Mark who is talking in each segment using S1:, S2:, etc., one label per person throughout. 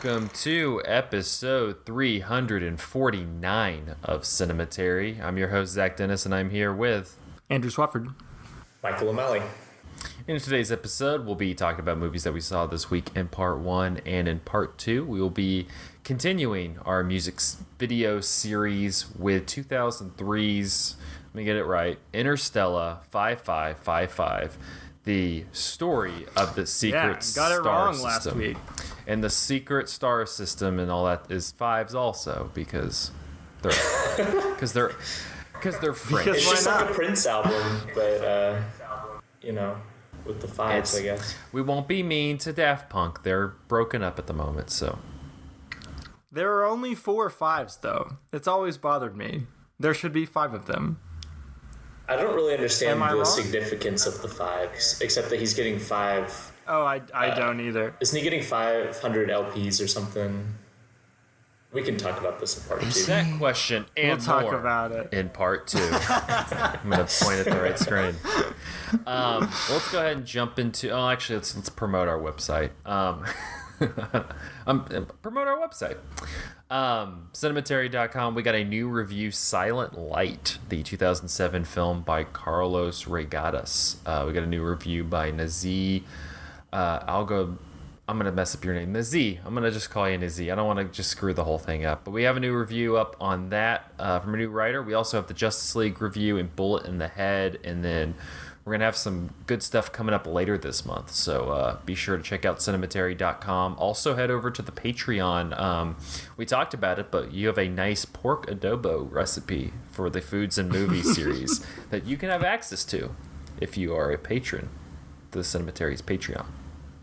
S1: welcome to episode 349 of Cinematary. I'm your host, Zach Dennis, and I'm here with
S2: Andrew Swafford,
S3: Michael O'Malley.
S1: In today's episode, we'll be talking about movies that we saw this week in part 1, and in part 2, we will be continuing our music video series with 2003's, let me get it right, Interstella 5555. The story of the secret
S2: got it
S1: star
S2: wrong
S1: system.
S2: last week.
S1: And the secret star system and all that is fives also because they're French.
S3: It's just like a Prince album, but with the fives, I guess.
S1: We won't be mean to Daft Punk. They're broken up at the moment, so.
S2: There are only 4 fives, though. It's always bothered me. There should be 5 of them.
S3: I don't really understand the
S2: wrong?
S3: significance of the fives, except that he's getting 5.
S2: Oh, I don't either.
S3: Isn't he getting 500 LPs or something? We can talk about this in part 2.
S1: That question and
S2: We'll talk
S1: more
S2: about it
S1: in part 2. I'm going to point at the right screen. Let's go ahead and jump into... Oh, actually, let's promote our website. Promote our website. Cinematary.com. We got a new review, Silent Light, the 2007 film by Carlos Regadas. We got a new review by Nazi. I'm going to mess up your name. Nazi. I'm going to just call you Nazi. I don't want to just screw the whole thing up. But we have a new review up on that from a new writer. We also have the Justice League review and Bullet in the Head. And then we're going to have some good stuff coming up later this month. So be sure to check out cinematary.com. Also head over to the Patreon. We talked about it, but you have a nice pork adobo recipe for the Foods and Movies series that you can have access to if you are a patron to the Cinematary's Patreon.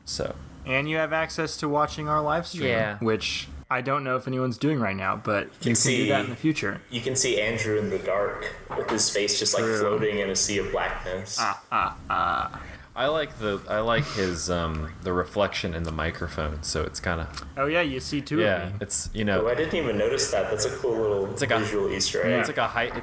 S1: So.
S2: And you have access to watching our live stream, which I don't know if anyone's doing right now, but you can do that in the future.
S3: You can see Andrew in the dark with his face just like floating in a sea of blackness.
S1: I like his the reflection in the microphone, so it's kind of.
S2: Oh yeah, you see two of me.
S1: It's
S3: Oh, I didn't even notice that. That's a cool little visual Easter egg.
S1: Yeah. It's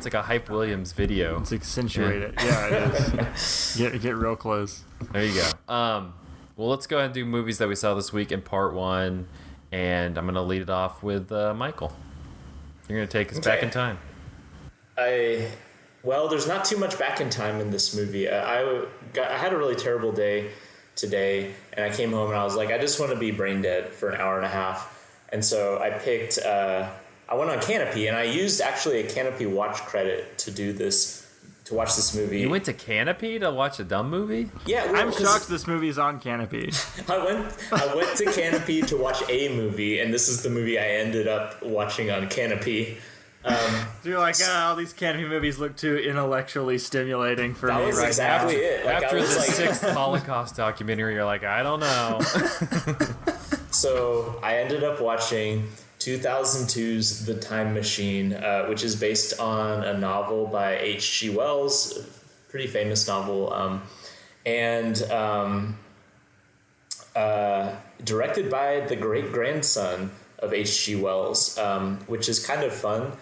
S1: like a Hype Williams video.
S2: It's accentuated. Yeah, it is. Get real close.
S1: There you go. Well, let's go ahead and do movies that we saw this week in part 1, and I'm going to lead it off with Michael. You're going to take us back in time.
S3: Well, there's not too much back in time in this movie. I had a really terrible day today, and I came home and I was like, I just want to be brain dead for an hour and a half. And so I picked, I went on Canopy, and I used actually a Canopy watch credit to watch this movie.
S1: You went to Canopy to watch a dumb movie?
S3: Yeah, well,
S2: I'm shocked this movie's on Canopy.
S3: I went to Canopy to watch a movie, and this is the movie I ended up watching on Canopy.
S2: You're like, all these Canopy movies look too intellectually stimulating for me
S3: right now. That was exactly it.
S1: After the 6th Holocaust documentary, you're like, I don't know.
S3: So I ended up watching 2002's The Time Machine, which is based on a novel by H.G. Wells, a pretty famous novel, and directed by the great-grandson of H.G. Wells, which is kind of fun.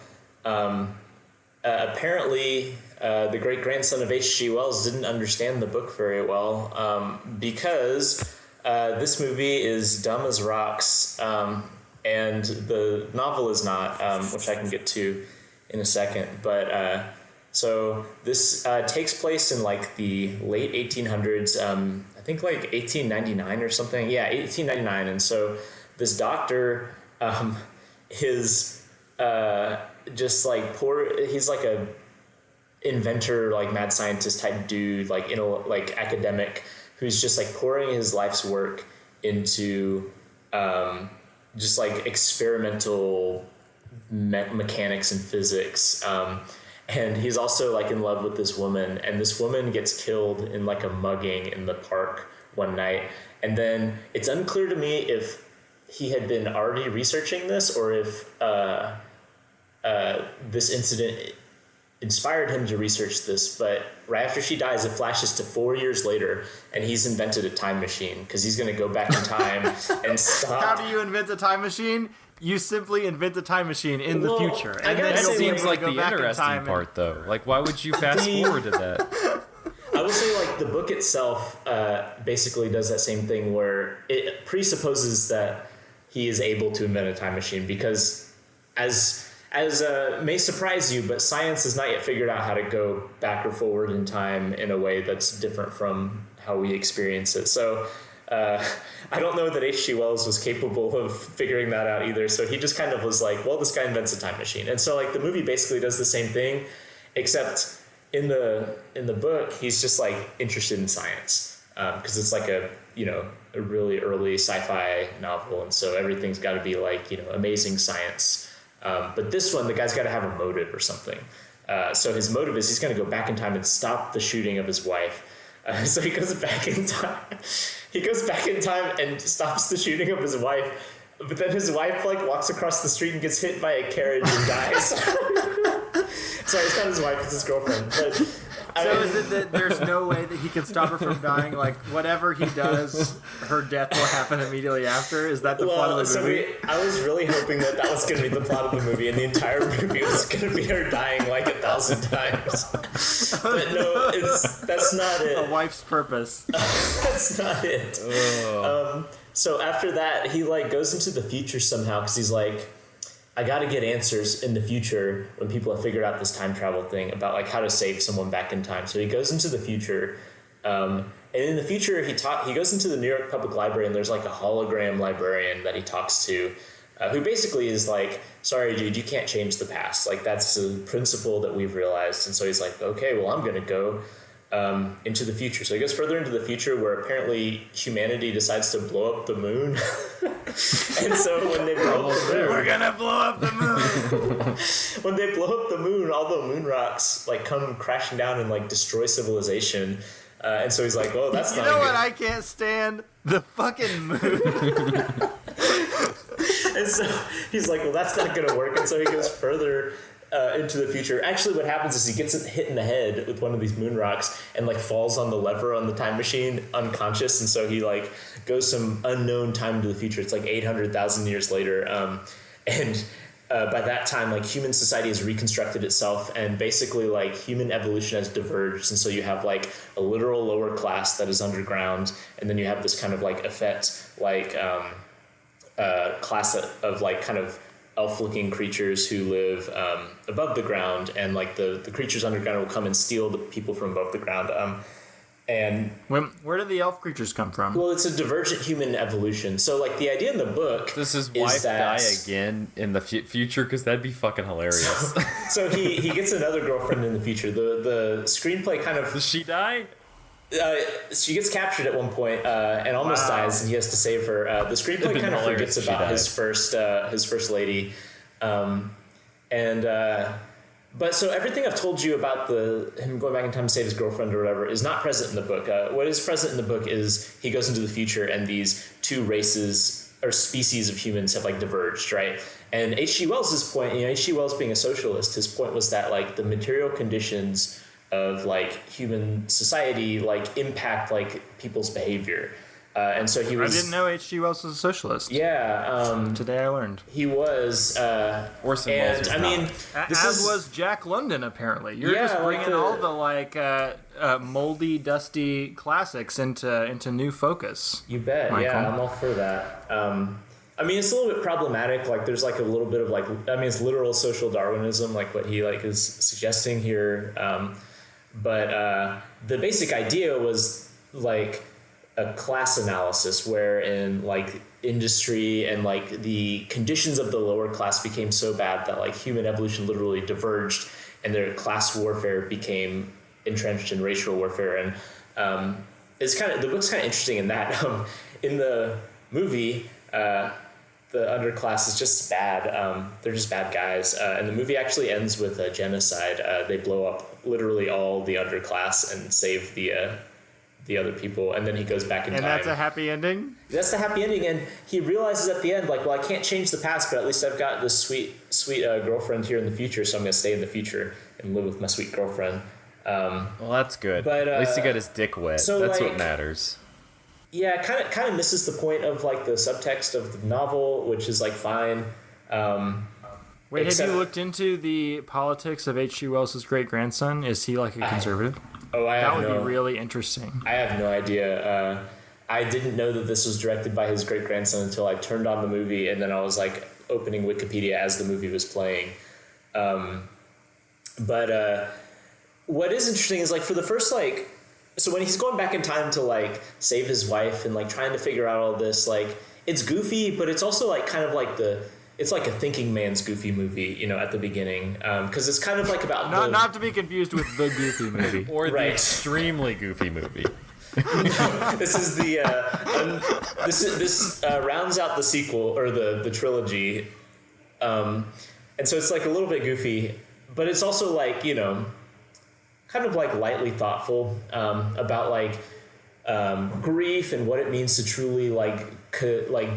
S3: Apparently, the great-grandson of H.G. Wells didn't understand the book very well, because this movie is dumb as rocks, and the novel is not, which I can get to in a second. But so this takes place in like the late 1800s, I think like 1899 or something. Yeah, 1899. And so this doctor is just like poor. He's like a inventor, like mad scientist type dude, like academic, who's just like pouring his life's work into just like experimental mechanics and physics. And he's also like in love with this woman, and this woman gets killed in like a mugging in the park one night. And then it's unclear to me if he had been already researching this, or if this incident inspired him to research this. But right after she dies, it flashes to 4 years later, and he's invented a time machine because he's going to go back in time and stop.
S2: How do you invent a time machine? You simply invent a time machine in the future. And then
S1: that seems like the interesting part, though. Like, why would you fast forward to that?
S3: I would say, like, the book itself basically does that same thing where it presupposes that he is able to invent a time machine, because as may surprise you, but science has not yet figured out how to go back or forward in time in a way that's different from how we experience it. So I don't know that H.G. Wells was capable of figuring that out either. So he just kind of was like, well, this guy invents a time machine. And so like the movie basically does the same thing, except in the book, he's just like interested in science, because it's like a really early sci-fi novel. And so everything's got to be like, amazing science. But this one, the guy's got to have a motive or something. So his motive is he's going to go back in time and stop the shooting of his wife. So he goes back in time. He goes back in time and stops the shooting of his wife. But then his wife like walks across the street and gets hit by a carriage and dies. Sorry, it's not his wife; it's his girlfriend. But
S2: is it that there's no way that he can stop her from dying? Like whatever he does, her death will happen immediately after. Is that the plot of the movie?
S3: I was really hoping that was going to be the plot of the movie, and the entire movie was going to be her dying like 1,000 times. But no, that's not it.
S2: A wife's purpose.
S3: That's not it. So after that, he like goes into the future somehow, because he's like, I got to get answers in the future when people have figured out this time travel thing about like how to save someone back in time. So he goes into the future, and in the future he goes into the New York Public Library, and there's like a hologram librarian that he talks to, who basically is like, sorry dude, you can't change the past. Like that's a principle that we've realized. And so he's like, okay, well I'm going to go into the future. So he goes further into the future, where apparently humanity decides to blow up the moon. And so when they blow up the moon,
S2: we're gonna blow up the moon.
S3: When they blow up the moon, all the moon rocks like come crashing down and like destroy civilization. And so he's like, oh, that's not.
S2: You know what I can't stand? The fucking moon.
S3: And so he's like, well, that's not gonna work. And so he goes further into the future. Actually, what happens is he gets hit in the head with one of these moon rocks and like falls on the lever on the time machine unconscious, and so he like goes some unknown time into the future. It's like 800,000 years later, and by that time, like human society has reconstructed itself, and basically like human evolution has diverged, and so you have like a literal lower class that is underground, and then you have this kind of like effete like class of like kind of elf-looking creatures who live above the ground, and like the creatures underground will come and steal the people from above the ground. And
S2: where do the elf creatures come from?
S3: Well, it's a divergent human evolution. So like the idea in the book,
S1: does his wife die again in the future? Because that'd be fucking hilarious.
S3: So he gets another girlfriend in the future. The screenplay kind of,
S1: does she die?
S3: She gets captured at one point and almost dies, and he has to save her. The screenplay kind of forgets about his first lady, but so everything I've told you about him going back in time to save his girlfriend or whatever is not present in the book. What is present in the book is he goes into the future, and these two races or species of humans have like diverged, right? And H.G. Wells' point, H.G. Wells being a socialist, his point was that like the material conditions of like human society like impact like people's behavior, and so he was.
S2: I didn't know H.G. Wells was a socialist.
S3: Yeah,
S2: today I learned
S3: he was.
S1: Orson Welles was
S3: I mean,
S2: as was Jack London. Apparently, you're just bringing all the like moldy, dusty classics into new focus.
S3: You bet. Michael. Yeah, I'm all for that. I mean, it's a little bit problematic. Like, there's like a little bit of like, I mean, it's literal social Darwinism, like what he like is suggesting here. But the basic idea was like a class analysis wherein like industry and like the conditions of the lower class became so bad that like human evolution literally diverged, and their class warfare became entrenched in racial warfare. And the book's kind of interesting in that. In the movie, the underclass is just bad. They're just bad guys. And the movie actually ends with a genocide. They blow up literally all the underclass and save the other people. And then he goes back in time.
S2: And that's a happy ending?
S3: That's the happy ending. And he realizes at the end, like, well, I can't change the past, but at least I've got this sweet girlfriend here in the future, so I'm going to stay in the future and live with my sweet girlfriend.
S1: Well, that's good. But at least he got his dick wet. So that's like, what matters.
S3: Yeah, kind of misses the point of like the subtext of the novel, which is like fine.
S2: Wait, have you looked into the politics of H.G. Wells' great grandson? Is he like a conservative?
S3: That
S2: would be really interesting.
S3: I have no idea. I didn't know that this was directed by his great grandson until I turned on the movie, and then I was like opening Wikipedia as the movie was playing. But what is interesting is like for the first like, so when he's going back in time to like save his wife and like trying to figure out all this, like it's goofy, but it's also like kind of like it's like a thinking man's Goofy movie, you know, at the beginning, because it's kind of like about
S2: not to be confused with the Goofy movie
S1: or the extremely Goofy movie.
S3: This is the this rounds out the sequel or the trilogy, and so it's like a little bit goofy, but it's also like, you know, kind of like lightly thoughtful about like grief and what it means to truly like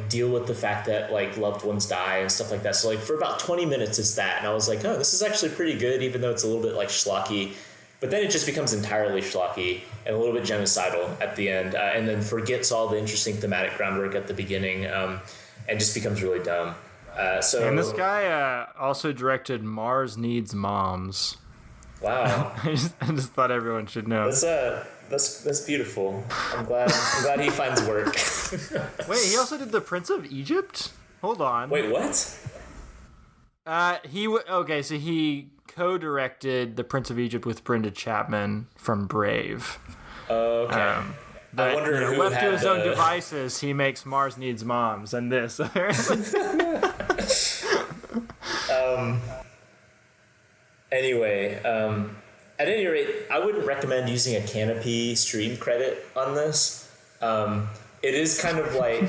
S3: deal with the fact that like loved ones die and stuff like that. So like for about 20 minutes it's that, and I was like, oh, this is actually pretty good, even though it's a little bit like schlocky. But then it just becomes entirely schlocky and a little bit genocidal at the end, and then forgets all the interesting thematic groundwork at the beginning, and just becomes really dumb.
S2: And this guy also directed Mars Needs Moms.
S3: Wow.
S2: I just thought everyone should know.
S3: That's beautiful. I'm glad he finds work.
S2: Wait, he also did The Prince of Egypt? Hold on.
S3: Wait, what?
S2: So he co-directed The Prince of Egypt with Brenda Chapman from Brave.
S3: Okay.
S2: But,
S3: I wonder who
S2: left
S3: had
S2: to his own devices, he makes Mars Needs Moms and this.
S3: Anyway, at any rate, I wouldn't recommend using a Canopy stream credit on this. It is kind of like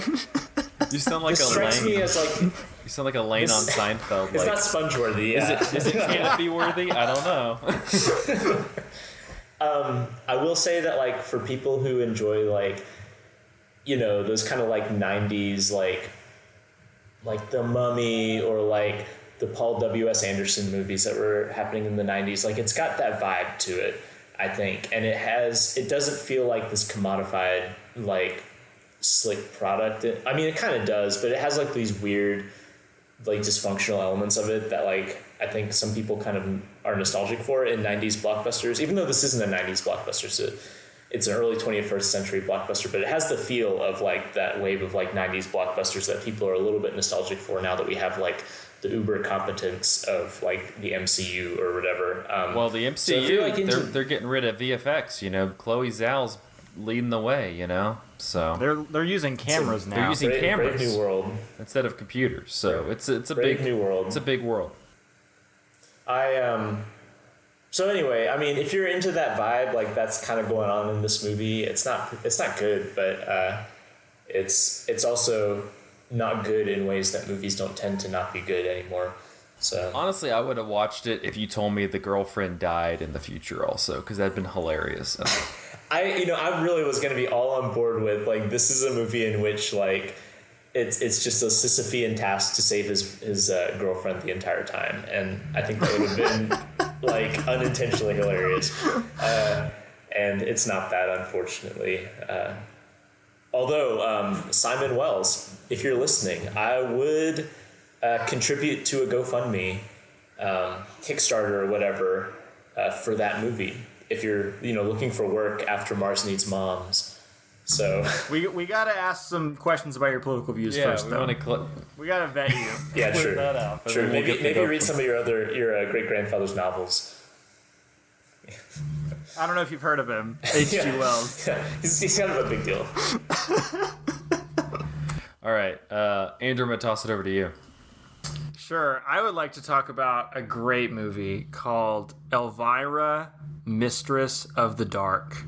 S1: you sound like
S3: this
S1: a
S3: strikes
S1: Lane.
S3: me as like
S1: You sound like a Lane on Seinfeld.
S3: it's
S1: like,
S3: not sponge-worthy. Yeah.
S1: Is it Canopy worthy? I don't know.
S3: I will say that like for people who enjoy like, you know, those kind of like 90s like The Mummy or like the Paul W.S. Anderson movies that were happening in the 90s, like it's got that vibe to it, I think, and it doesn't feel like this commodified like slick product. I mean, it kind of does, but it has like these weird like dysfunctional elements of it that like I think some people kind of are nostalgic for in 90s blockbusters, even though this isn't a 90s blockbuster. So it's an early 21st century blockbuster, but it has the feel of like that wave of like 90s blockbusters that people are a little bit nostalgic for now that we have like the uber competence of like the MCU or whatever.
S1: Well, the MCU, they're getting rid of VFX. You know, Chloe Zhao's leading the way. You know, so
S2: they're using cameras now.
S1: They're using cameras,
S3: brave new world,
S1: instead of computers. So it's a
S3: brave
S1: big
S3: new world.
S1: It's a big world.
S3: So anyway, I mean, if you're into that vibe, like that's kind of going on in this movie. It's not good, but it's also not good in ways that movies don't tend to not be good anymore. So
S1: honestly, I would have watched it if you told me the girlfriend died in the future also, because that'd been hilarious.
S3: I really was going to be all on board with like, this is a movie in which like it's just a Sisyphean task to save his girlfriend the entire time, and I think that would have been like unintentionally hilarious, and it's not that, unfortunately. Although Simon Wells, if you're listening, I would contribute to a GoFundMe, Kickstarter or whatever, for that movie if you're looking for work after Mars Needs Moms. So
S2: we gotta ask some questions about your political views first, though. We gotta vet you.
S3: Yeah, true.
S1: That out,
S3: true. Maybe read some of your great grandfather's novels.
S2: I don't know if you've heard of him, H.G. Wells.
S3: Yeah. He's kind of a big deal.
S1: All right, Andrew, I'm gonna toss it over to you.
S2: Sure. I would like to talk about a great movie called Elvira, Mistress of the Dark.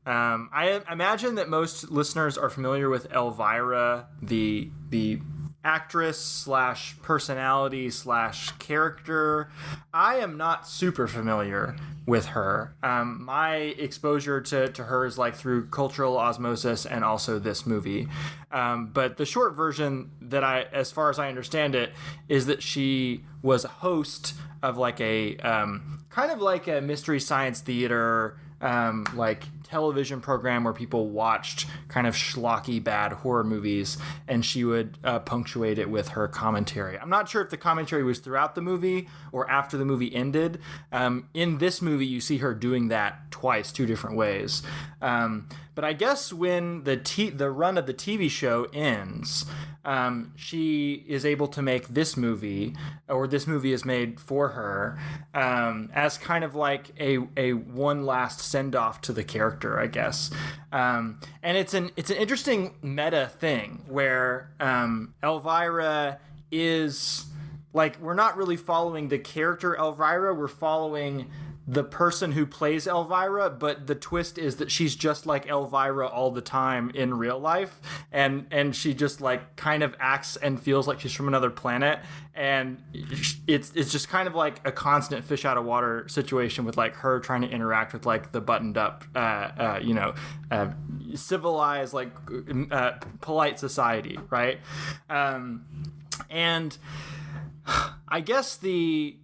S2: I imagine that most listeners are familiar with Elvira, the actress / personality / character. I am not super familiar with her. My exposure to her is like through cultural osmosis and also this movie. But the short version that as far as I understand it, is that she was a host of like a kind of like a Mystery Science Theater like television program where people watched kind of schlocky bad horror movies, and she would punctuate it with her commentary. I'm not sure if the commentary was throughout the movie or after the movie ended. In this movie, you see her doing that twice, two different ways. But I guess when the run of the TV show ends, she is able to make this movie, or this movie is made for her, as kind of like a one last send-off to the character, I guess. And it's an interesting meta thing where Elvira is like, we're not really following the character Elvira, we're following the person who plays Elvira, but the twist is that she's just like Elvira all the time in real life, and she just like kind of acts and feels like she's from another planet, and it's just kind of like a constant fish out of water situation with like her trying to interact with like the buttoned up civilized, like polite society, right? And I guess the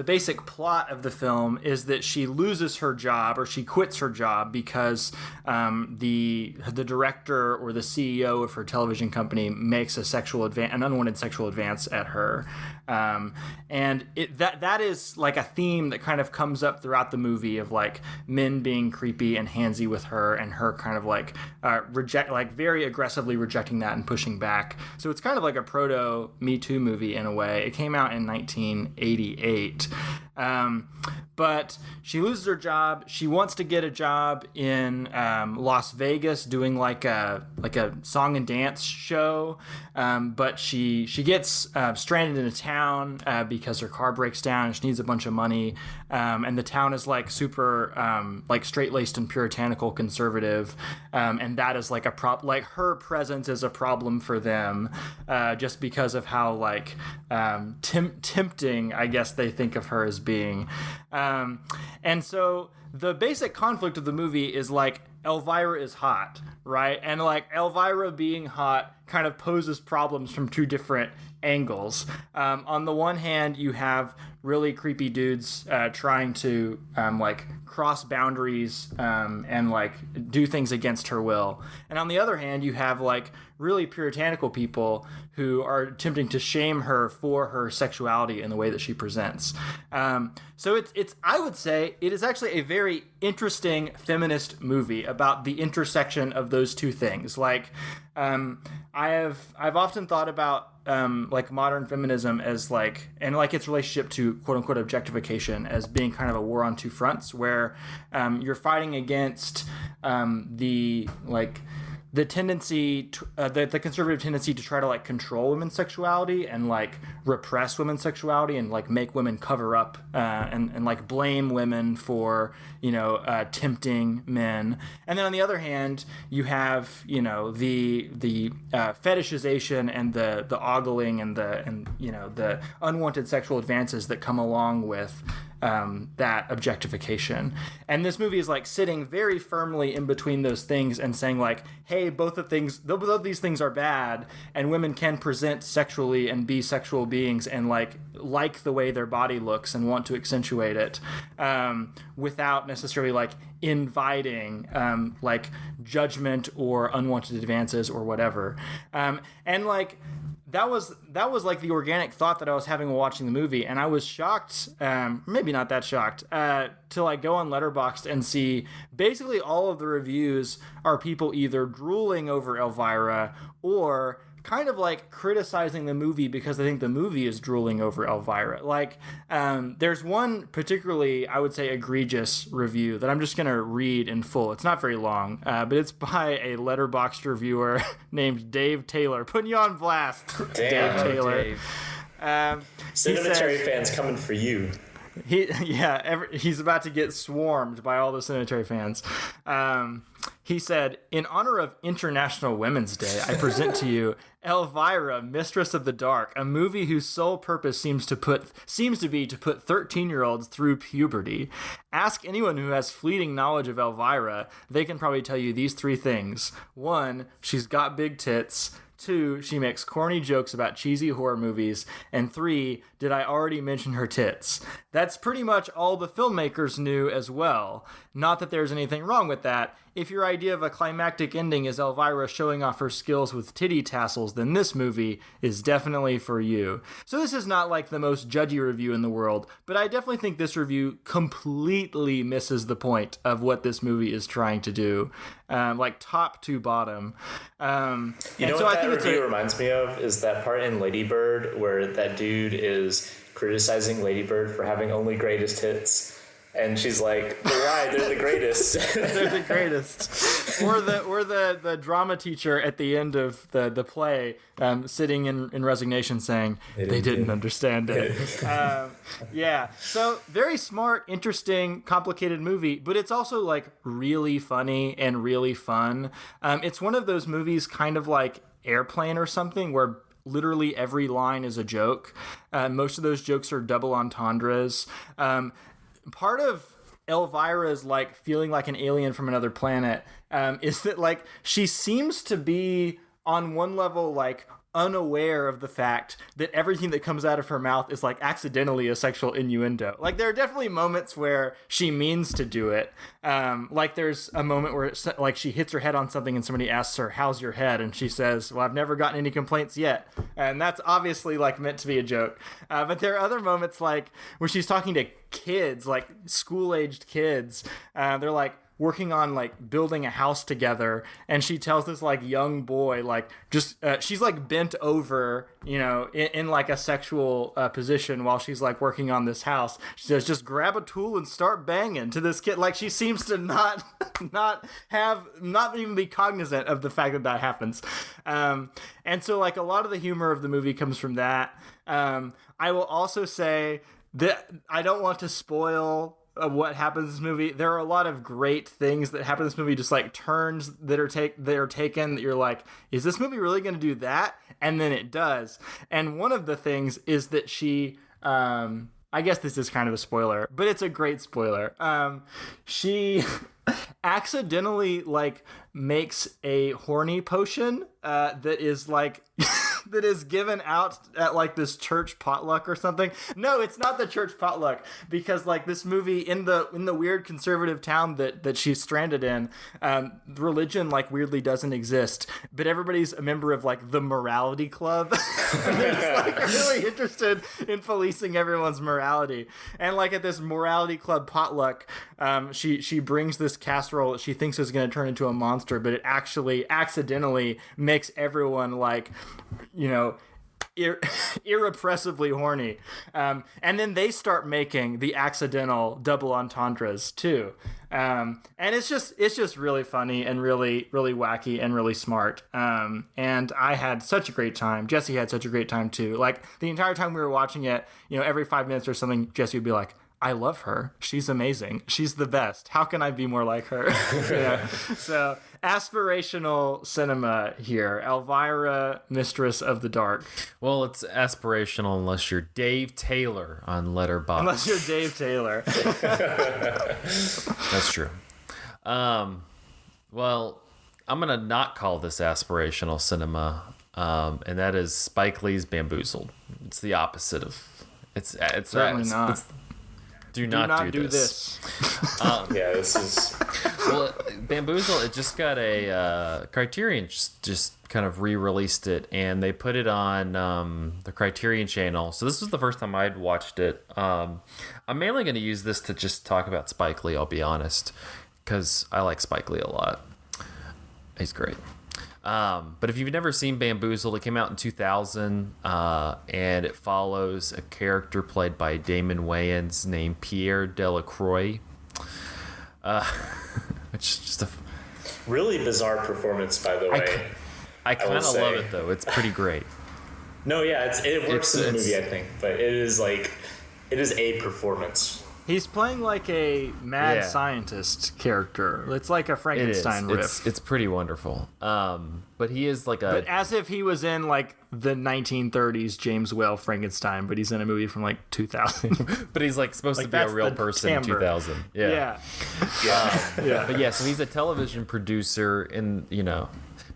S2: basic plot of the film is that she loses her job, or she quits her job because the director or the CEO of her television company makes an unwanted sexual advance at her, and that is like a theme that kind of comes up throughout the movie of like men being creepy and handsy with her, and her kind of like very aggressively rejecting that and pushing back. So it's kind of like a proto Me Too movie in a way. It came out in 1988. But she loses her job. She wants to get a job in Las Vegas doing like a song and dance show, but she gets stranded in a town because her car breaks down and she needs a bunch of money, and the town is like super like straight-laced and puritanical conservative, and that is like like her presence is a problem for them, just because of how like tempting, I guess, they think of her as being. And so the basic conflict of the movie is like Elvira is hot, right? And like Elvira being hot kind of poses problems from two different angles. On the one hand, you have really creepy dudes trying to like cross boundaries and like do things against her will. And on the other hand, you have like really puritanical people who are attempting to shame her for her sexuality in the way that she presents. So it's I would say it is actually a very interesting feminist movie about the intersection of those two things. Like I've often thought about like modern feminism as like, and like its relationship to quote unquote objectification as being kind of a war on two fronts, where you're fighting against the tendency to, the conservative tendency to try to like control women's sexuality and like repress women's sexuality and like make women cover up and like blame women for tempting men. And then on the other hand, you have the fetishization and the ogling and the unwanted sexual advances that come along with that objectification. And this movie is like sitting very firmly in between those things and saying like, hey, both of these things are bad, and women can present sexually and be sexual beings and like the way their body looks and want to accentuate it, without necessarily like inviting like judgment or unwanted advances or whatever. And like that was like the organic thought that I was having while watching the movie, and I was shocked, maybe not that shocked, to like go on Letterboxd and see basically all of the reviews are people either drooling over Elvira or kind of like criticizing the movie because they think the movie is drooling over Elvira. Like, there's one particularly, I would say, egregious review that I'm just going to read in full. It's not very long, but it's by a Letterboxd reviewer named Dave Taylor. Putting you on blast, Dave Taylor.
S1: Dave.
S3: Cemetery fans coming for you.
S2: He's about to get swarmed by all the Cemetery fans. He said, in honor of International Women's Day, I present to you Elvira, Mistress of the Dark, a movie whose sole purpose seems to be to put 13-year-olds through puberty. Ask anyone who has fleeting knowledge of Elvira, they can probably tell you these three things. 1, she's got big tits. 2, she makes corny jokes about cheesy horror movies. And 3, did I already mention her tits? That's pretty much all the filmmakers knew as well. Not that there's anything wrong with that. if your idea of a climactic ending is Elvira showing off her skills with titty tassels, then this movie is definitely for you. So this is not like the most judgy review in the world, but I definitely think this review completely misses the point of what this movie is trying to do, like top to bottom.
S3: You know what that review reminds me of is that part in Lady Bird where that dude is criticizing Lady Bird for having only greatest hits. And she's like, why? They're the greatest.
S2: They're the greatest. Or the drama teacher at the end of the play sitting in resignation saying, they didn't understand it. Yeah. So very smart, interesting, complicated movie, but it's also like really funny and really fun. It's one of those movies kind of like Airplane or something where literally every line is a joke. Most of those jokes are double entendres. Part of Elvira's like feeling like an alien from another planet is that like she seems to be on one level like unaware of the fact that everything that comes out of her mouth is like accidentally a sexual innuendo. Like there are definitely moments where she means to do it. Like there's a moment where it's like she hits her head on something and somebody asks her, "How's your head?" And she says, "Well, I've never gotten any complaints yet." And that's obviously like meant to be a joke. But there are other moments like where she's talking to kids, like school-aged kids. They're like working on like building a house together, and she tells this like young boy like just she's like bent over, you know, in like a sexual position while she's like working on this house. She says, "Just grab a tool and start banging," to this kid. Like she seems to not even be cognizant of the fact that that happens. And so like a lot of the humor of the movie comes from that. I will also say that I don't want to spoil what happens in this movie. There are a lot of great things that happen in this movie, just like turns that are taken that you're like, is this movie really going to do that? And then it does. And one of the things is that she, I guess this is kind of a spoiler, but it's a great spoiler. She accidentally like makes a horny potion that is like that is given out at like this church potluck or something. No, it's not the church potluck, because like this movie in the weird conservative town that she's stranded in, religion like weirdly doesn't exist, but everybody's a member of like the morality club. They're just like really interested in policing everyone's morality. And like at this morality club potluck, she brings this casserole that she thinks is going to turn into a monster, but it actually accidentally makes everyone like, you know, irrepressibly horny. And then they start making the accidental double entendres too. And it's just really funny and really, really wacky and really smart. And I had such a great time. Jesse had such a great time too. Like the entire time we were watching it, you know, every 5 minutes or something, Jesse would be like, "I love her. She's amazing. She's the best. How can I be more like her?" Yeah. So aspirational cinema here. Elvira, Mistress of the Dark.
S1: Well, it's aspirational unless you're Dave Taylor on Letterboxd.
S2: Unless you're Dave Taylor.
S1: That's true. Well, I'm going to not call this aspirational cinema, and that is Spike Lee's Bamboozled. It's the opposite of... It's
S2: certainly not.
S1: Do not do this.
S3: Yeah, this is...
S1: Well, Bamboozle, it just got a... Criterion just kind of re-released it, and they put it on the Criterion channel. So this was the first time I'd watched it. I'm mainly going to use this to just talk about Spike Lee, I'll be honest, because I like Spike Lee a lot. He's great. But if you've never seen Bamboozled, it came out in 2000, and it follows a character played by Damon Wayans named Pierre Delacroix. It's just a
S3: really bizarre performance, by the way.
S1: I kind of love it though. It's pretty great.
S3: No, yeah, it works in the movie, I think, but it is a performance.
S2: He's playing like a mad scientist character. It's like a Frankenstein riff.
S1: It's pretty wonderful. But he is like
S2: but as if he was in like the 1930s James Whale Frankenstein, but he's in a movie from like 2000.
S1: But he's like supposed to be a real person in 2000. Yeah. But yeah, so he's a television producer, and you know,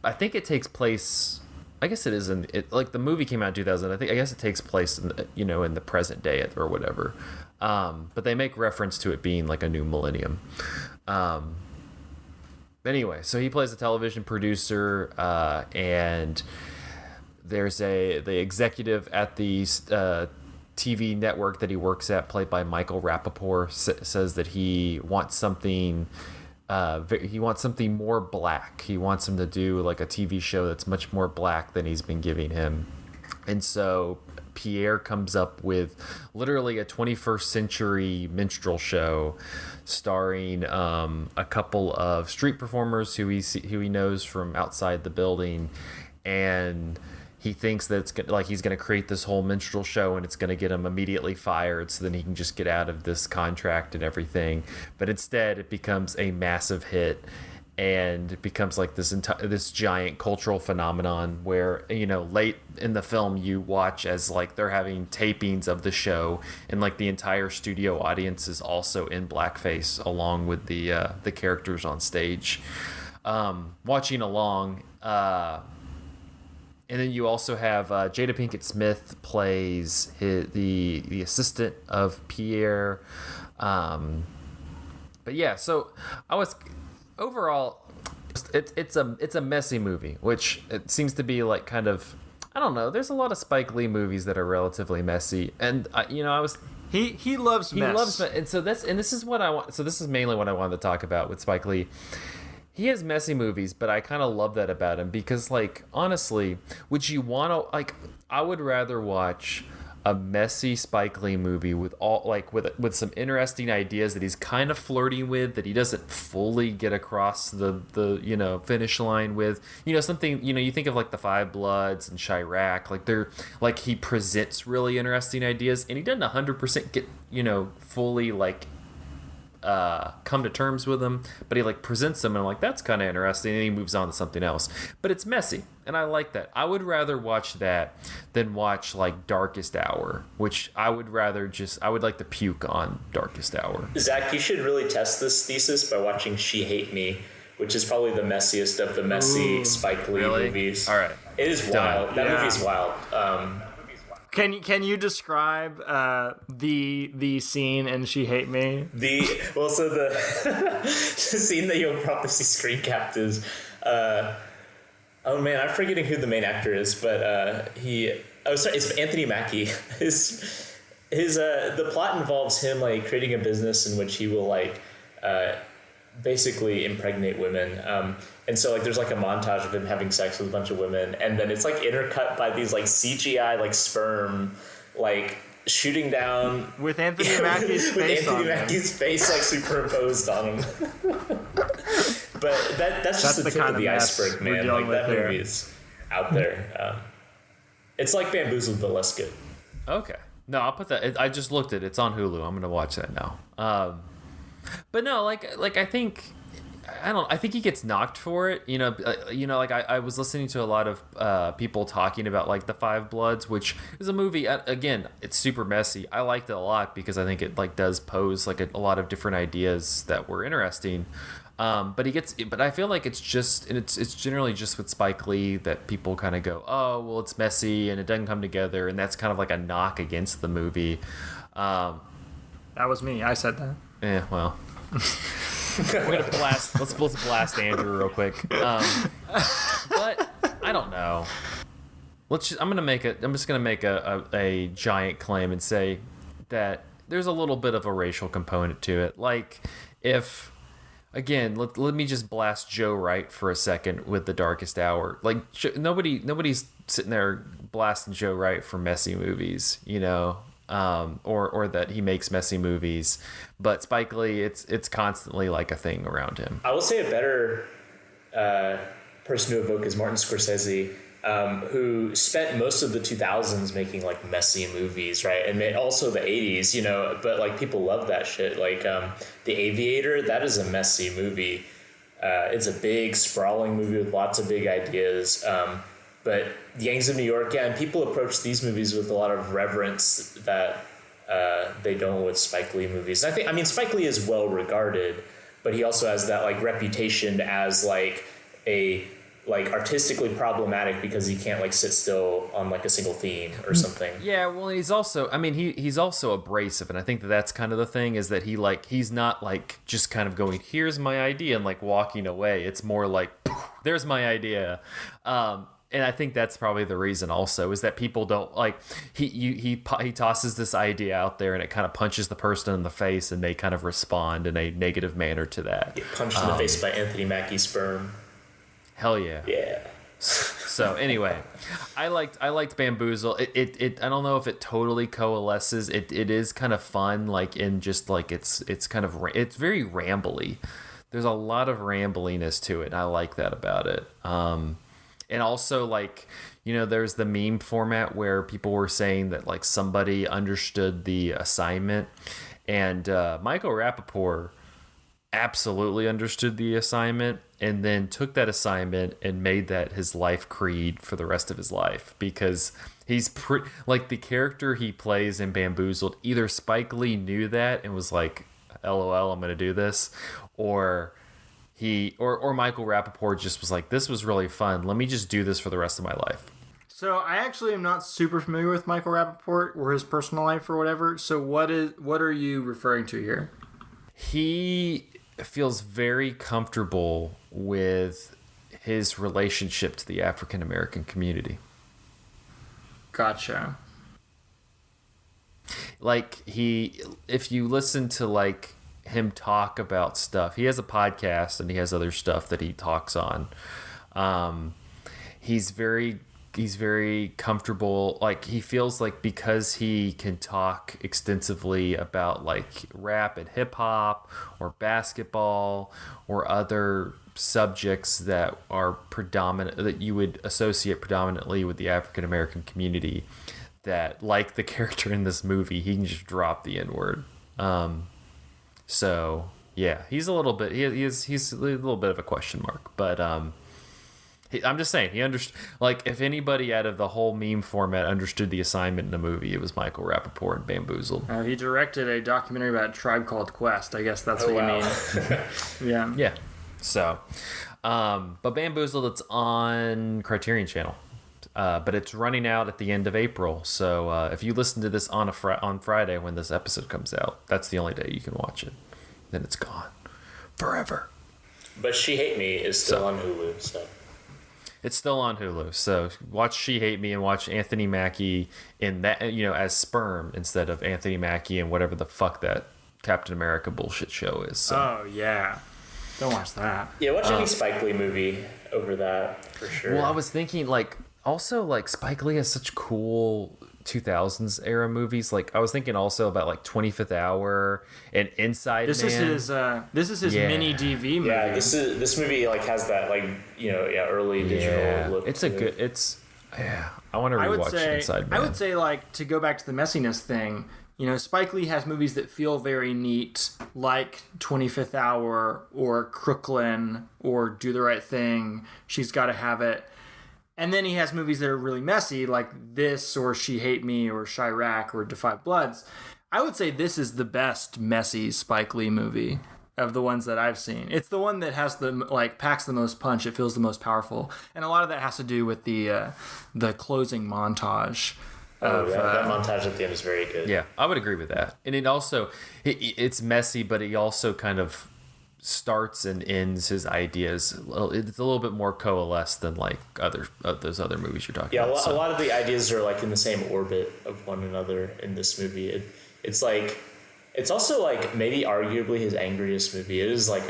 S1: I think it takes place. I guess it is like the movie came out in 2000. I guess it takes place in the present day or whatever. But they make reference to it being like a new millennium. Anyway, so he plays a television producer, and there's the executive at the TV network that he works at, played by Michael Rappaport, says that he wants something. He wants something more black. He wants him to do like a TV show that's much more black than he's been giving him. And so Pierre comes up with literally a 21st century minstrel show starring a couple of street performers who he knows from outside the building, and he thinks that he's going to create this whole minstrel show and it's going to get him immediately fired so then he can just get out of this contract and everything. But instead it becomes a massive hit and it becomes like this giant cultural phenomenon where, late in the film you watch as like they're having tapings of the show and like the entire studio audience is also in blackface along with the characters on stage, watching along. And then you also have Jada Pinkett Smith plays the assistant of Pierre. But yeah, so I was overall, it's a messy movie, which it seems to be like kind of, I don't know. There's a lot of Spike Lee movies that are relatively messy, and
S2: he loves mess.
S1: And so this is what I want. So this is mainly what I wanted to talk about with Spike Lee. He has messy movies, but I kind of love that about him because, like, honestly, would you want to, like, I would rather watch a messy Spike Lee movie with with some interesting ideas that he's kind of flirting with, that he doesn't fully get across the finish line with, something, you think of like the Five Bloods and Chirac, like they're like, he presents really interesting ideas and he doesn't 100% get, fully like come to terms with them, but he like presents them and I'm like, that's kind of interesting, and he moves on to something else. But it's messy and I like that. I would rather watch that than watch like Darkest Hour, which I would like to puke on Darkest Hour.
S3: Zach, you should really test this thesis by watching She Hate Me, which is probably the messiest of the messy Spike Lee movies.
S1: All right,
S3: it is wild. That movie's wild.
S2: Can you describe the scene in She Hate Me?
S3: The scene that you'll probably see screen capped is, oh man, I'm forgetting who the main actor is, but it's Anthony Mackie. The plot involves him like creating a business in which he will like basically impregnate women. And so like there's like a montage of him having sex with a bunch of women, and then it's like intercut by these like CGI like sperm like shooting down
S2: with Anthony Mackie's
S3: face like superimposed on him. But that's just the tip of the iceberg, man. Like that movie is out there. It's like Bamboozled but less good.
S1: Okay, no, I'll put that. I just looked at it. It's on Hulu. I'm gonna watch that now. But no, like I think he gets knocked for it. Like I was listening to a lot of people talking about like The Five Bloods, which is a movie. Again, it's super messy. I liked it a lot because I think it like does pose like a lot of different ideas that were interesting. But I feel like it's generally just with Spike Lee that people kind of go, oh well, it's messy and it doesn't come together, and that's kind of like a knock against the movie.
S2: That was me. I said that.
S1: Yeah, well. We're gonna blast. Let's blast Andrew real quick. But I don't know. I'm just gonna make a giant claim and say that there's a little bit of a racial component to it. Like, if again, let me just blast Joe Wright for a second with The Darkest Hour. Like, nobody's sitting there blasting Joe Wright for messy movies, or that he makes messy movies, but Spike Lee, it's constantly like a thing around him.
S3: I will say a better person to evoke is Martin Scorsese, who spent most of the 2000s making like messy movies, right? And also the 80s, but like people love that shit. Like The Aviator, that is a messy movie. It's a big sprawling movie with lots of big ideas. But Gangs of New York, and people approach these movies with a lot of reverence that they don't with Spike Lee movies. And I mean, Spike Lee is well regarded, but he also has that like reputation as like a like artistically problematic because he can't like sit still on like a single theme or something.
S1: Yeah, well, he's also, I mean, he's also abrasive, and I think that's kind of the thing, is that he's not like just kind of going, here's my idea, and like walking away. It's more like, there's my idea. And I think that's probably the reason also, is that people don't like, he tosses this idea out there and it kind of punches the person in the face and they kind of respond in a negative manner to that.
S3: Get punched in the face by Anthony Mackie's sperm.
S1: Hell yeah.
S3: Yeah.
S1: So anyway, I liked Bamboozle. It I don't know if it totally coalesces. It is kind of fun, like in just like it's it's very rambly. There's a lot of rambliness to it, and I like that about it. And also, like, you know, there's the meme format where people were saying that like somebody understood the assignment, and Michael Rappaport absolutely understood the assignment and then took that assignment and made that his life creed for the rest of his life, because he's like the character he plays in Bamboozled, either Spike Lee knew that and was like, LOL, I'm gonna do this, or Michael Rappaport just was like, this was really fun, let me just do this for the rest of my life.
S2: So I actually am not super familiar with Michael Rappaport or his personal life or whatever. So what are you referring to here?
S1: He feels very comfortable with his relationship to the African American community.
S2: Gotcha.
S1: Like if you listen to like him talk about stuff, he has a podcast and he has other stuff that he talks on. He's very comfortable. Like, he feels like because he can talk extensively about like rap and hip hop or basketball or other subjects that are predominant, that you would associate predominantly with the African American community, that like the character in this movie, he can just drop the N-word. So yeah, he's a little bit, he's a little bit of a question mark, but I'm just saying, he understood. Like, if anybody out of the whole meme format understood the assignment in the movie, it was Michael Rappaport and Bamboozled.
S2: He directed a documentary about a tribe called Quest. I guess that's what you mean. Yeah.
S1: Yeah. So, but Bamboozled, it's on Criterion Channel, but it's running out at the end of April. So if you listen to this on Friday when this episode comes out, that's the only day you can watch it. Then it's gone forever.
S3: But She Hate Me is still on Hulu, so.
S1: It's still on Hulu, so watch She Hate Me and watch Anthony Mackie in that, you know, as Sperm instead of Anthony Mackie and whatever the fuck that Captain America bullshit show is. So.
S2: Oh yeah, don't watch that.
S3: Yeah, watch any Spike Lee movie over that for sure.
S1: Well, I was thinking like also like Spike Lee has such cool 2000s era movies. Like, I was thinking also about like 25th Hour and Inside
S2: This
S1: Man.
S2: This is his mini DV movie.
S3: Yeah, this movie like has that like, you know, early digital look.
S1: It's a good. It's I want to rewatch Inside Man.
S2: I would say, like, to go back to the messiness thing, you know, Spike Lee has movies that feel very neat, like 25th Hour or Crooklyn or Do the Right Thing, She's Gotta Have It. And then he has movies that are really messy, like this or She Hate Me or Chirac or Defy Bloods. I would say this is the best messy Spike Lee movie of the ones that I've seen. It's the one that has the, like, packs the most punch. It feels the most powerful. And a lot of that has to do with the closing montage.
S3: That montage at the end is very good.
S1: Yeah, I would agree with that. And it also, it's messy, but he also kind of starts and ends his ideas. It's a little bit more coalesced than like those other movies you're talking about.
S3: Yeah, a lot of the ideas are like in the same orbit of one another in this movie. It's like, it's also like maybe arguably his angriest movie. It is like,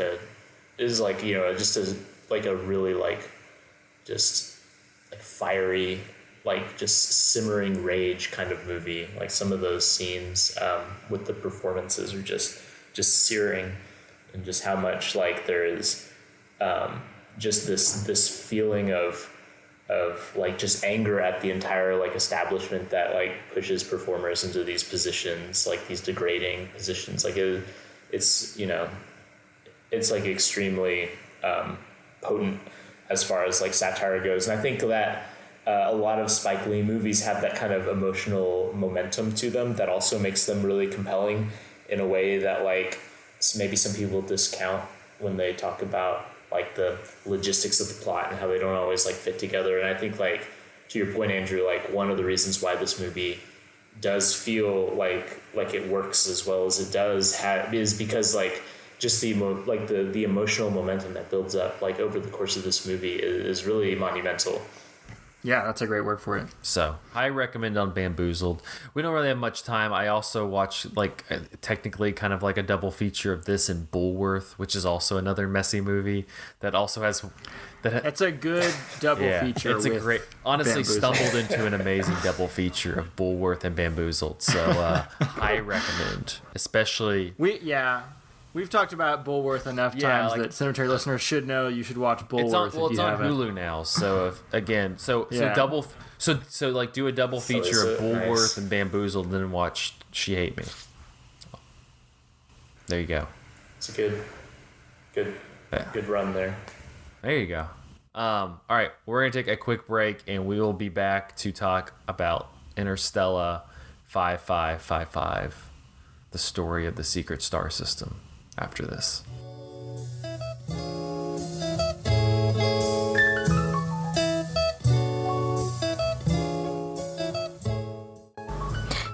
S3: you know, just like a really like just like fiery, like just simmering rage kind of movie. Like some of those scenes with the performances are just searing, and just how much like there is just this feeling of like just anger at the entire like establishment that like pushes performers into these positions, like these degrading positions. Like it's you know, it's like extremely potent as far as like satire goes. And I think that a lot of Spike Lee movies have that kind of emotional momentum to them that also makes them really compelling in a way that like maybe some people discount when they talk about like the logistics of the plot and how they don't always like fit together. And I think, like, to your point, Andrew, like one of the reasons why this movie does feel like it works as well as it does is because like just the emotional momentum that builds up like over the course of this movie is really monumental.
S2: Yeah, that's a great word for it.
S1: So I recommend on Bamboozled. We don't really have much time. I also watched like technically kind of like a double feature of this and Bulworth, which is also another messy movie that also has.
S2: It's a good double feature.
S1: It's a great. Honestly,
S2: Bamboozled.
S1: stumbled into an amazing double feature of Bulworth and Bamboozled. So I recommend, especially.
S2: We've talked about Bulworth enough times that Cemetery listeners should know you should watch Bulworth.
S1: It's on Hulu now. So so like do a double feature of Bulworth and Bamboozled, and then watch She Hate Me. There you go.
S3: It's a good run there.
S1: There you go. All right, we're gonna take a quick break, and we will be back to talk about Interstella 5.5.5.5, the story of the secret star system. After this.